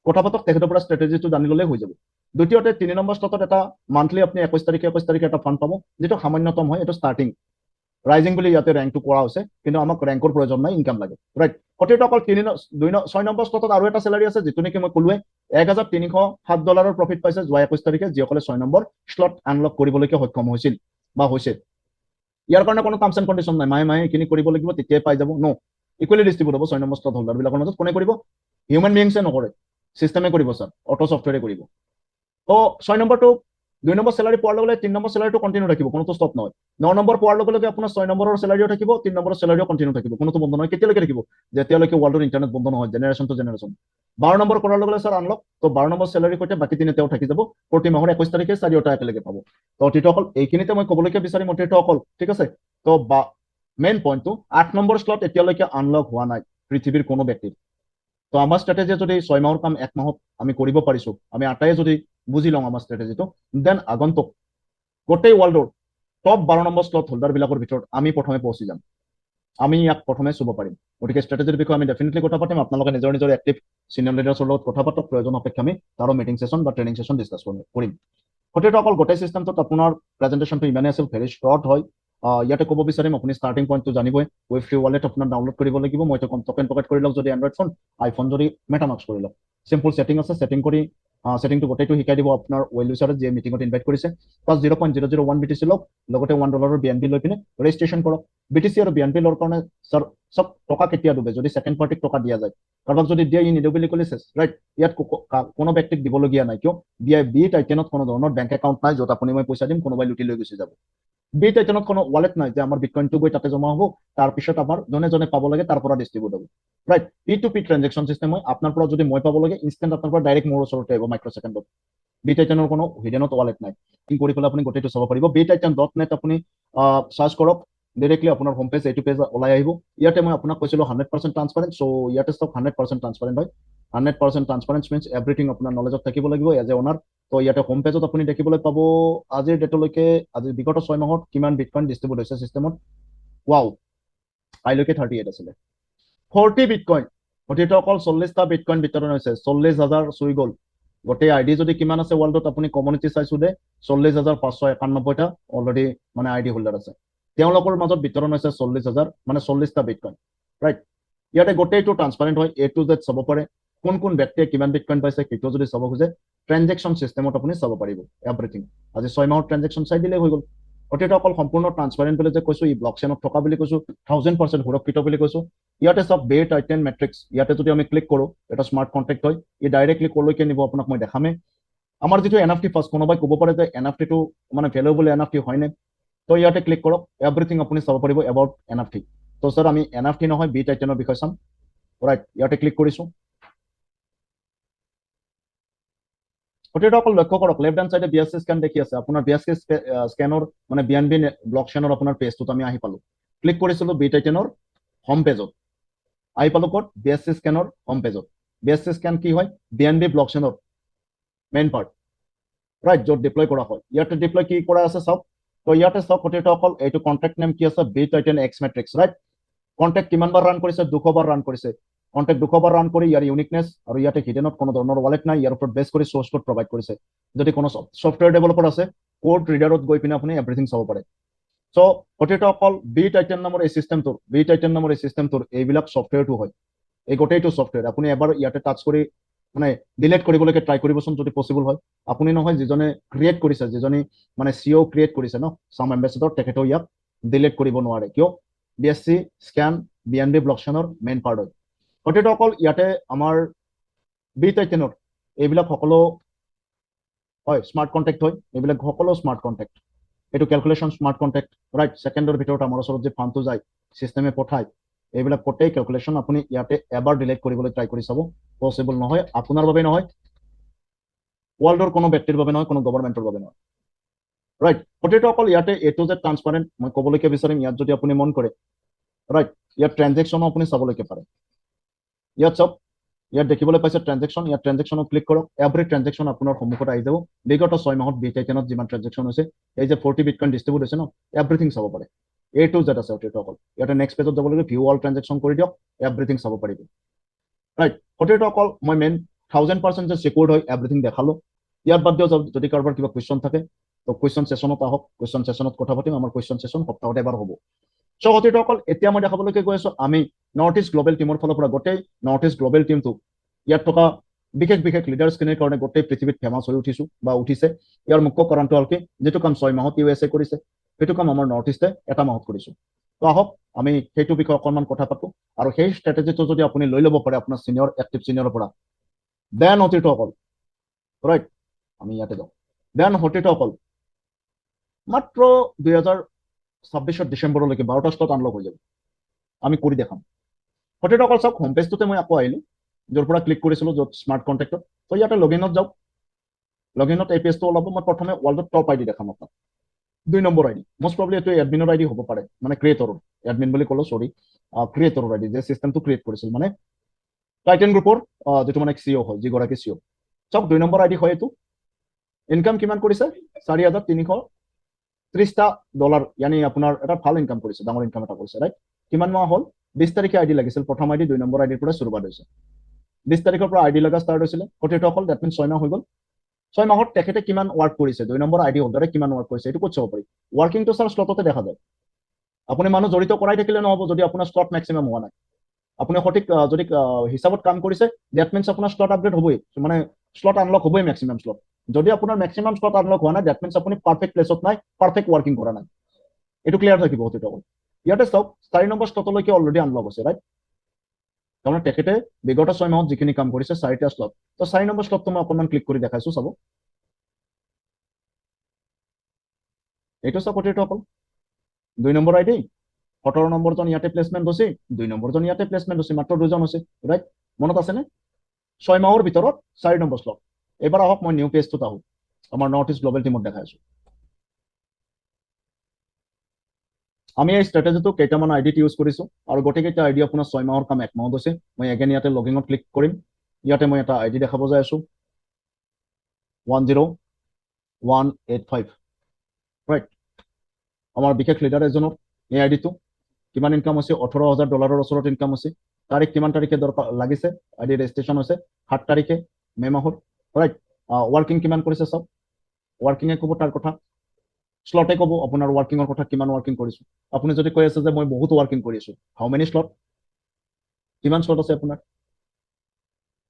কথা পাতক, তেখেতৰ পৰা ষ্ট্ৰেটেজিটো জানি ল'লে হৈ যাব। দ্বিতীয়তে 3 নম্বৰ স্লটত এটা মান্থলি আপুনি 21 তাৰিখে এটা ফাণ্ড পাব, যিটো সামান্যতম হয়, এইটো ষ্টাৰ্টিং ৰাইজিং বুলি ইয়াতে ৰেংকটো কৰা হৈছে, কিন্তু আমাক ৰেংকৰ প্ৰয়োজন নাই, ইনকাম লাগে, ৰাইট। সতীৰ্থ অকল 6 নম্বৰ স্লটত আৰু এটা চেলাৰী আছে, যিটো নেকি মই ক'লোৱে $1,307 প্ৰফিট পাইছে যোৱা 21 তাৰিখে, যিসকলে 6 নম্বৰ স্লট আনলক কৰিবলৈকে সক্ষম হৈছিল বা হৈছে। ইয়াৰ কাৰণে কোনো টাৰ্মছ এণ্ড কণ্ডিশ্যন নাই, মাহে এইখিনি কৰিব লাগিব, তেতিয়াই পাই যাব। নো, ইকুৱেলি ডিষ্ট্ৰিবিউট হ'ব 6 নম্বৰ স্লট হোল্ডাৰবিলাকৰ মাজত। কোনে কৰিব? হিউমেন বিংছে নকৰে, চিষ্টেমে কৰিব ছাৰ, অটো ছফ্টৱেৰে কৰিব। তো 6 নম্বৰটো 2 নম্বৰ চেলাৰী পোৱাৰ লগে লগে 3 নম্বৰ চেলাৰীটো কণ্টিনিউ থাকিব, কোনোটো ষ্টপ নহয়। 9 নম্বৰ পোৱাৰ লগে লগে আপোনাৰ 6 নম্বৰৰ চেলাৰীও থাকিব, 3 নম্বৰৰ চেলাৰীও কণ্টিনিউ থাকিব, কোনোটো বন্ধ নহয়। কেতিয়ালৈকে থাকিব? যেতিয়ালৈকে ৱৰ্ল্ডৰ ইণ্টাৰনেট বন্ধ নহয়, জেনেৰেশ্যন টু জেনেৰেশ্যন। 12 নম্বৰ কৰাৰ লগে লগে ছাৰ আনলক, তো 12 নম্বৰ চেলাৰীৰ সৈতে বাকী 3টাও থাকি যাব। প্ৰতি মাহৰ 21 তাৰিখে 4টা একেলগে পাব। তো অতিথিসকল, এইখিনিতে মই ক'বলৈকে বিচাৰিম অতিথিসকল, ঠিক আছে। তো মেইন পইণ্টটো 8 নম্বৰ স্লট এতিয়ালৈকে আনলক হোৱা নাই পৃথিৱীৰ কোনো ব্যক্তিৰ। তো আমাৰ ষ্ট্ৰেটেজি যদি 6 মাহৰ কাম 1 মাহত আমি কৰিব পাৰিছো, আমি আটাইয়ে যদি বুজি লওঁ আমাৰ ষ্ট্ৰেটেজিটো, দেন আগন্তুক গোটেই ৱৰ্ল্ডৰ টপ 12 নম্বৰ স্লট হোল্ডাৰবিলাকৰ ভিতৰত আমি প্ৰথমে পहुঁচি যাম, আমি ইয়াক প্ৰথমে চুব পাৰিম। গতিকে ষ্ট্ৰেটেজিৰ বিষয়ে আমি ডেফিনেটলি কথা পাতিম। আপোনালোকে নিজৰ এক্টিভ চিনিয়ৰ লিডাৰ্ছৰ লগত কথা পাতক, প্ৰয়োজন সাপেক্ষে আমি তাৰো মিটিং ছেশ্যন বা ট্ৰেইনিং ছেশ্যন ডিছকাছ কৰিম। সতীৰ্থ অকল গোটেই চিষ্টেমটোত আপোনাৰ প্ৰেজেন্টেশ্যনটো ইমানেই আছিল, ভেৰি শ্বৰ্ট হয়। ইয়াতে ক'ব বিচাৰিম, আপুনি ষ্টাৰ্টিং পইণ্টটো জানিবই, ৱেব ফ্ৰী ৱালেট আপোনাৰ ডাউনলোড কৰিব লাগিব। মই টকেন পকেট কৰি লওক যদি এণ্ড্ৰইড ফোন, আইফোন যদি মেটামাস্ক কৰি লওক। চিম্পল ছেটিং আছে, ছেটিং কৰি ছেটিংটো গোটেইটো শিকাই দিব আপোনাৰ ৱেল উইচাৰে, যিয়ে মিটিঙত ইনভাইট কৰিছে। প্লাছ 0.001 BTC লওক, লগতে $1 BNB লৈ পিনে ৰেজিষ্ট্ৰেশ্যন কৰক। BTC আৰু BNB লোৱাৰ কাৰণে ছাৰ চব টকা কেতিয়া ডুবে? যদি ছেকেণ্ড পাৰ্টিক টকা দিয়া যায়, কাৰোবাক যদি দিয়ে ই নিদিওঁ বুলি ক'লে চেছ, ৰাইট। ইয়াত কোনো ব্যক্তিক দিবলগীয়া নাই, কিয়? বি টাইটেনত কোনো ধৰণৰ বেংক একাউণ্ট নাই য'ত আপুনি মই পইচা দিম, কোনোবাই লুটি লৈ গুচি যাব। বি টাইটেনত কোনো ৱালেট নাই যে আমাৰ বিটকইনটো গৈ তাতে জমা হ'ব, তাৰপিছত আমাৰ জনে পাব লাগে, তাৰ পৰা ডিষ্ট্ৰিবিউট হ'ব, ৰাইট। P2P ট্ৰেনজেকশ্যন চিষ্টেম হয়, আপোনাৰ পৰা যদি মই পাব লাগে, ইনষ্টেণ্ট আপোনাৰ পৰা ডাইৰেক্ট মোৰ ওচৰতে আহিব মাইক্ৰ' ছেকেণ্ডত। বি টাইটেনৰ কোনো হিডেনত ৱালেট নাই, কৰি পেলাই আপুনি গোটেইটো চাব পাৰিব। btitan.net আপুনি চাৰ্চ কৰক, ডাইৰেক্টলি আপোনাৰ হোম পেজ এইটো পেজ ওলাই আহিব। ইয়াতে মই আপোনাক কৈছিলোঁ 100% ট্ৰান্সপাৰেণ্ট, চ' ইয়াতে চব 100% ট্ৰান্সপাৰেণ্ট হয়। 100% ট্ৰান্সপাৰেন্স মিনছ এভৰিথিং আপোনাৰ নলেজত থাকিব লাগিব এজ এ অনাৰ। তো ইয়াতে হোম পেজত আপুনি দেখিবলৈ পাব আজিৰ ডেটলৈকে, আজি বিগত 6 মাহত কিমান বিটকইন ডিষ্ট্ৰিবিউট হৈছে চিষ্টেমত। ৱাও, কাইলৈকে 38 আছিলে, 40 বিটকইন। গতিকে অকল 40টা বিটকইন বিতৰণ হৈছে, 40,000 চুই গ'ল। গোটেই আইডি যদি কিমান আছে ৱৰ্ল্ডত, আপুনি কমিউনিটি চাইছো দে 40,591টা অলৰেডি মানে আইডি হোল্ডাৰ আছে। তেওঁলোকৰ মাজত বিতৰণ হৈছে 40,000, মানে 40টা বিটকইন, ৰাইট। ইয়াতে গোটেইটো ট্ৰান্সপাৰেণ্ট হয়, A to Z চাব পাৰে। কোন ব্যক্তিয়ে কিমান বিটকইন পাইছে সেইটো যদি চাব খোজে ট্ৰানজেকশ্যন চিষ্টেমত আপুনি চাব পাৰিব এভৰিথিং আজি 6 মাহৰ ট্ৰানজেকশ্যন চাই দিলেই হৈ গ'ল গতিকে অকল সম্পূৰ্ণ ট্ৰান্সপাৰেণ্ট বুলি যে কৈছো ই ব্লকচেইনত থকা বুলি কৈছো 1000% সুৰক্ষিত বুলি কৈছো ইয়াতে চাওক বে টাইটেন মেট্ৰিক্স ইয়াতে যদি আমি ক্লিক কৰো এটা স্মাৰ্ট কন্ট্ৰেক্ট হয় ই ডাইৰেক্টলি কলৈকে নিব আপোনাক মই দেখামে আমাৰ যিটো এনএফটি ফাৰ্ষ্ট কোনোবাই ক'ব পাৰে যে এনএফটিটো মানে ভেলুয়েবল এনএফটি হয়নে তো ইয়াতে ক্লিক কৰক এভৰিথিং আপুনি চাব পাৰিব এবাউট এনএফটি তো স্যাৰ আমি এনএফটি নহয় বি টাইটেনৰ বিষয়ে চাম ৰাইট ইয়াতে ক্লিক কৰিছো গতিকে অকল লক্ষ্য কৰক লেফ্ট হ্যান্ড সাইডে বিএসসি স্ক্যান দেখি আছে আপোনাৰ বিএসসি স্ক্যানৰ মানে বিএনবি ব্লকচেইনৰ আপোনাৰ পেজটোত আমি আহি পালো ক্লিক কৰিছিলো বি টাইটেনৰ হোম পেজত আহি পালো ক'ত বিএসসি স্ক্যানৰ হোম পেজত বিএসসি স্ক্যান কি হয় বিএনবি ব্লকচেইনৰ মেইন পাৰ্ট ৰাইট য'ত ডিপ্লয় কৰা হয় ইয়াতে ডিপ্লয় কি কৰা আছে চাওক তো ইয়াতে চাওক গতিকে অকল এইটো কন্ট্ৰেক্ট নেম কি আছে B Titan X Matrix right contract কিমান বাৰ ৰান কৰিছে 200 বাৰ ৰান কৰিছে কন্ট্ৰেক্ট 200 বাৰ ৰান কৰি ইয়াৰ ইউনিকনেছ আৰু ইয়াতে হিডেনত কোনো ধৰণৰ ৱালেট নাই ইয়াৰ ওপৰত বেছ কৰি সোৰ্স কোড প্ৰভাইড কৰিছে যদি কোনো সফটৱেৰ ডেভেলপাৰ আছে কোড ৰিডাৰত গৈ পিনে আপুনি এভৰিথিং চাব পাৰে সো গতিকে অকল বি টাইটেন নামৰ এই সিস্টেমটোৰ এইবিলাক সফটৱেৰটো হয় এই গোটেইটো সফটৱেৰ আপুনি এবাৰ ইয়াতে টাচ কৰি মানে ডিলিট কৰিবলৈকে ট্ৰাই কৰিবচোন যদি পসিবল হয় আপুনি নহয় যিজনে ক্ৰিয়েট কৰিছে যিজনী মানে সিও ক্ৰিয়েট কৰিছে ন সাম এম্বেছাডৰ তেখেতেও ইয়াক ডিলিট কৰিব নোৱাৰে কিয় বিএসসি স্ক্যান বিএনবি ব্লকচেইনৰ মেইন পাৰ্ট হয় গতিকে অকল ইয়াতে আমাৰ বি টাইটেনৰ এইবিলাক সকলো হয় স্মাৰ্ট কন্ট্ৰেক্ট হয় এইবিলাক সকলো স্মাৰ্ট কন্ট্ৰেক্ট এইটো ক্যালকুলেশন স্মাৰ্ট কন্ট্ৰেক্ট ৰাইট সেকেন্ডৰ ভিতৰত আমাৰ ওচৰত যে ফান্ডটো যায় সিস্টেমে পঠায় এইবিলাক গোটেই ক্যালকুলেশন আপুনি ইয়াতে এবাৰ ডিলিট কৰিবলৈ ট্ৰাই কৰি চাব পসিবল নহয় আপোনাৰ বাবে নহয় ওয়াৰ্ল্ডৰ কোনো ব্যক্তিৰ বাবে নহয় কোনো গভৰ্ণমেণ্টৰ বাবে নহয় ৰাইট গতিকে অকল ইয়াতে এটো যে ট্ৰান্সপাৰেণ্ট মই ক'বলৈকে বিচাৰিম ইয়াত যদি আপুনি মন কৰে ৰাইট ইয়াত ট্ৰানজেকশ্যনো আপুনি চাবলৈকে পাৰে ইয়াত চাওক ইয়াত দেখিবলৈ পাইছে ট্ৰানজেকশ্যন ইয়াত ট্ৰানজেকশ্যনত ক্লিক কৰক এভৰি ট্ৰানজেকশ্যন আপোনাৰ সন্মুখত আহি যাব বিগত 6 মাহত বি টাইটেনত যিমান ট্ৰানজেকশ্যন হৈছে এই যে 40 বিটকইন ডিস্ট্ৰিবিউট হৈছে ন এভৰিথিং চাব পাৰে এ টু জেড আছে গতিকে অকল ইয়াতে নেক্সট পেজত যাব লাগে ভিউ অল ট্ৰানজেকশ্যন কৰি দিয়ক এভৰিথিং চাব পাৰিব ৰাইট গতিকে অকল মই মেইন 1000% যে সিকিউৰড হয় এভৰিথিং দেখালো ইয়াত বাদ দিও যদি কাৰোবাৰ কিবা কোৱেশ্চন থাকে তো কোৱেশ্চন সেশনত আহক কোৱেশ্চন সেশনত কথা পাতিম আমাৰ কোৱেশ্চন সেশন সপ্তাহত এবাৰ হ'ব সো গতিকে অকল এতিয়া মই দেখাবলৈকে গৈ আছো আমি নৰ্থ ইষ্ট গ্লোবেল টিমৰ ফালৰ পৰা গোটেই নৰ্থ ইষ্ট গ্লোবেল টিমটো ইয়াত থকা বিশেষ লিডাৰছখিনিৰ কাৰণে গোটেই পৃথিৱীত ফেমাছ হৈ উঠিছো বা উঠিছে ইয়াৰ মুখ্য কাৰণটো হ'ল কি যেটো কাম 6 মাহত ইউএছএ কৰিছে সেইটো কাম আমাৰ নৰ্থ ইষ্টে এটা মাহত কৰিছো তো আহক আমি সেইটো বিষয়ে অকণমান কথা পাতো আৰু সেই ষ্ট্ৰেটেজিটো যদি আপুনি লৈ ল'ব পাৰে আপোনাৰ সিনিয়ৰ এক্টিভ সিনিয়ৰৰ পৰা দেন অতিটো অকল ৰাইট আমি ইয়াতে যাওঁ দেন অতিটো অকল মাত্ৰ 2026 ডিসেম্বৰলৈকে 12টা স্লট আনলক হৈ যাব আমি কৰি দেখাম অতিটো অকল চাওক হোম পেজটোতে মই আকৌ আহিলো য'ৰ পৰা ক্লিক কৰিছিলো য'ত স্মাৰ্ট কন্ট্ৰেক্টত তো ইয়াতে লগইনত যাওক লগইনত এই পেজটো ওলাব মই প্ৰথমে ৱৰ্ল্ডত টপ আইডি দেখাম আপোনাক 2 নম্বৰ আইডি মোষ্ট প্ৰবলি এইটো এডমিনৰ আইডি হ'ব পাৰে মানে ক্ৰিয়েটৰৰ এডমিন বুলি ক'লো সৰি ক্ৰিয়েটৰৰ আইডি যে সিস্টেমটো ক্ৰিয়েট কৰিছিল মানে টাইটেন গ্ৰুপৰ যেটো মানে সিও হয় যিগৰাকী সিও চাওক 2 নম্বৰ আইডি হয় এইটো ইনকাম কিমান কৰিছে $4,330 ইয়ানি আপোনাৰ এটা ভাল ইনকাম কৰিছে ডাঙৰ ইনকাম এটা কৰিছে ৰাইট কিমান মাহ হ'ল 20 তাৰিখে আইডি লাগিছিল প্ৰথম আইডি 2 নম্বৰ আইডিৰ পৰা শুৰুৱাত হৈছে 20 তাৰিখৰ পৰা আইডি লগা ষ্টাৰ্ট হৈছিল গতিকে অকল দ্যাট মিন্স 6 মাহ হৈ গ'ল 6 মাহত তেখেতে কিমান ৱাৰ্ক কৰিছে 2 নম্বৰ আইডি হোল্ডাৰে কিমান ৱাৰ্ক কৰিছে এইটো ক'ত চাব পাৰি ৱাৰ্কিংটো স্যাৰ স্লটতে দেখা যায় আপুনি মানুহ জড়িত কৰাই থাকিলে নহ'ব যদি আপোনাৰ স্লট মেক্সিমাম হোৱা নাই আপুনি সঠিক যদি হিচাপত কাম কৰিছে দ্যাট মিন্স আপোনাৰ স্লট আপডেট হ'বই মানে স্লট আনলক হ'বই মেক্সিমাম স্লট যদি আপোনাৰ মেক্সিমাম স্লট আনলক হোৱা নাই দ্যাট মিন্স আপুনি পাৰফেক্ট প্লেছত নাই পাৰফেক্ট ৱাৰ্কিং কৰা নাই এইটো ক্লিয়াৰ থাকিব অতিটো অকল ইয়াতে চাওক 4 নম্বৰ স্লটলৈকে অলৰেডি আনলক হৈছে ৰাইট তাৰমানে তেখেতে বিগত 6 মাহত যিখিনি কাম কৰিছে 4টা স্লট তো 4 নম্বৰ স্লটটো মই অকণমান ক্লিক কৰি দেখাইছো চাব এইটো চাওক অতিটো অকল 2 নম্বৰ আইডি 17 নম্বৰজন ইয়াতে প্লেসমেন্ট হৈছে 2 নম্বৰজন ইয়াতে প্লেসমেন্ট হৈছে মাত্ৰ দুজন হৈছে ৰাইট মনত আছে নে 6 মাহৰ ভিতৰত 4 নম্বৰ স্লট এবাৰ আহক মই নিউ পেজটোত আহো আমাৰ নৰ্থ ইষ্ট গ্লোবেল টিমত দেখাইছো আমি এই ষ্ট্ৰেটেজিটো কেইটামান আইডিত ইউজ কৰিছো আৰু গোটেইকেইটা আইডি আপোনাৰ 6 মাহৰ কাম 1 মাহত হৈছে মই এগেইন ইয়াতে লগইনত ক্লিক কৰিম ইয়াতে মই এটা আইডি দেখাব যাই আছো 10185 ৰাইট আমাৰ বিশেষ লিডাৰ এজনৰ এই আইডিটো কিমান ইনকাম হৈছে $18,000 ওচৰত ইনকাম হৈছে তাৰিখ কিমান তাৰিখে দৰকাৰ লাগিছে আইডি ৰেজিষ্ট্ৰেচন হৈছে 7 তাৰিখে মে মাহত ৰাইট ৱাৰ্কিং কিমান কৰিছে সব ৱাৰ্কিঙে ক'ব তাৰ কথা স্লটে ক'ব আপোনাৰ ৱাৰ্কিঙৰ কথা কিমান ৱাৰ্কিং কৰিছো আপুনি যদি কৈ আছে যে মই বহুত ৱাৰ্কিং কৰিছো হাউ মেনি স্লট কিমান স্লট আছে আপোনাৰ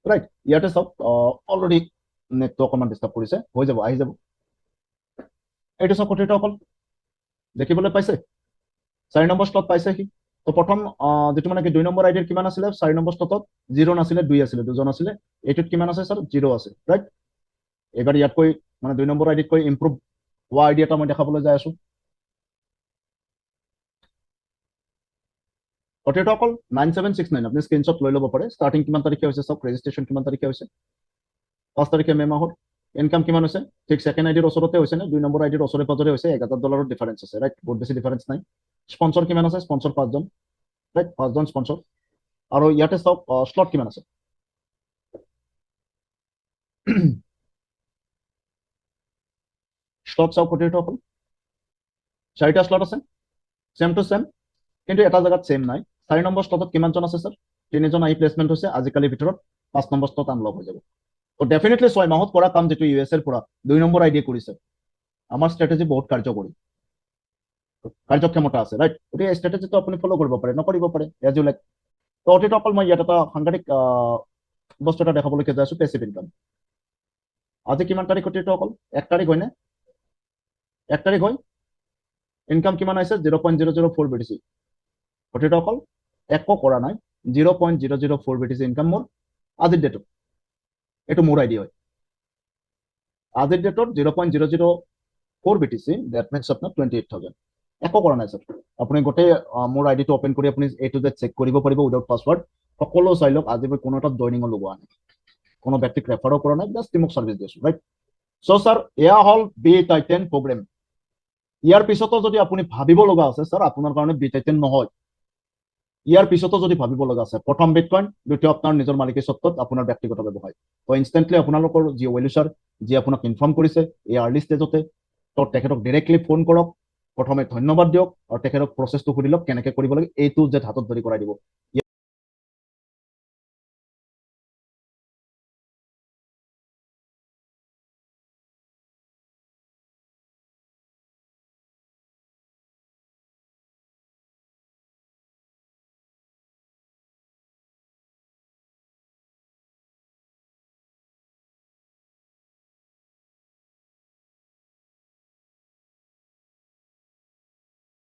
ৰাইট ইয়াতে চাওক অলৰেডি নেটটো অকণমান ডিষ্টাৰ্ব কৰিছে হৈ যাব আহি যাব এইটো চাওক সতীৰ্থসকল দেখিবলৈ পাইছে 4 নম্বৰ স্লট পাইছে সি তো প্ৰথম যেটো মানে কি 2 নম্বৰ আইডিৰ কিমান আছিলে 4 নম্বৰ স্লটত 0 নাছিলে 2 আছিলে দুজন আছিলে এইটোত কিমান আছে স্যাৰ 0 আছে ৰাইট এবাৰ ইয়াতকৈ মানে 2 নম্বৰ আইডিতকৈ ইমপ্ৰুভ হোৱা আইডি এটা মই দেখাবলৈ যাই আছো সতীৰ্থসকল 9769 আপুনি স্ক্ৰীনশ্বট লৈ ল'ব পাৰে ষ্টাৰ্টিং কিমান তাৰিখে হৈছে চাওক ৰেজিষ্ট্ৰেশ্যন কিমান তাৰিখে হৈছে 5 তাৰিখে মে মাহৰ ইনকাম কিমান হৈছে ঠিক সেকেন্ড আইডিৰ ওচৰতে হৈছে নে 2 নম্বৰ আইডিৰ ওচৰে পাজৰে হৈছে $1000 ডিফাৰেন্স আছে ৰাইট বহুত বেছি ডিফাৰেন্স নাই স্পন্সৰ কিমান আছে স্পন্সৰ 5 জন ৰাইট 5 জন স্পন্সৰ আৰু ইয়াতে চাওক স্লট কিমান আছে স্লট চাওক সতীৰ্থসকল 4টা স্লট আছে সেম টু সেম কিন্তু এটা জায়গাত সেম নাই 4 নম্বৰ স্লটত কিমান জন আছে স্যাৰ 3 জন আহি প্লেসমেন্ট হৈছে আজিকালি ভিতৰত 5 নম্বৰ স্লট আনলক হৈ যাব তো ডেফিনেটলি 6 মাহত কৰা কাম যেটো ইউএস এৰ পৰা 2 নম্বৰ আইডি কৰিছে আমাৰ স্ট্ৰ্যাটেজি বহুত কাৰ্যকৰী কাৰ্যক্ষমতা আছে ৰাইট গতিকে এই স্ট্ৰ্যাটেজিটো আপুনি ফলো কৰিব পাৰে নকৰিব পাৰে এজ ইউ লাইক তো অতীতসকল মই ইয়াত এটা সাংঘাতিক বস্তু এটা দেখাবলৈ কৈ আছো পেছিভ ইনকাম আজি কিমান তাৰিখ অতীতসকল 1 তাৰিখ হয়নে 1 তাৰিখ হয় ইনকাম কিমান আছে 0.004 BTC অতীতসকল একো কৰা নাই 0.004 BTC ইনকাম মোৰ আজিৰ ডেটত এটো মোৰ আইডি হয় আজিৰ ডেটত 0.004 BTC দ্যাট মিন্স আপনাৰ 28000 একো কৰা নাই স্যাৰ আপুনি গোটেই মোৰ আইডিটো ওপেন কৰি আপুনি এ টু জেড চেক কৰিব পাৰিব উইদাউট পাসওয়াৰ্ড সকলো চাই লওক আজি মই কোনো এটা জয়নিংও লগোৱা নাই কোনো ব্যক্তিক ৰেফাৰো কৰা নাই জাষ্ট টিমক সাৰ্ভিস দিছো ৰাইট সো স্যাৰ এয়া হল বি টাইটেন প্ৰগ্ৰাম ইয়াৰ পিছতো যদি আপুনি ভাবিব লগা আছে স্যাৰ আপোনাৰ কাৰণে বি টাইটেন নহয় ইয়াৰ পিছতো যদি ভাবিব লগা আছে প্ৰথম বিটকয়েন দ্বিতীয় আপোনাৰ নিজৰ মালিকী স্বত্বত আপোনাৰ ব্যক্তিগত ব্যৱসায় তো ইনষ্টেন্টলি আপোনালোকৰ যি ওয়েলুচাৰ যি আপোনাক ইনফৰ্ম কৰিছে এই আৰ্লি ষ্টেজতে তো তেখেতক ডাইৰেক্টলি ফোন কৰক প্ৰথমে ধন্যবাদ দিয়ক আৰু তেখেতক প্ৰসেসটো সুধি লওক কেনেকৈ কৰিব লাগে এ টু জেড হাতত ধৰি কৰাই দিব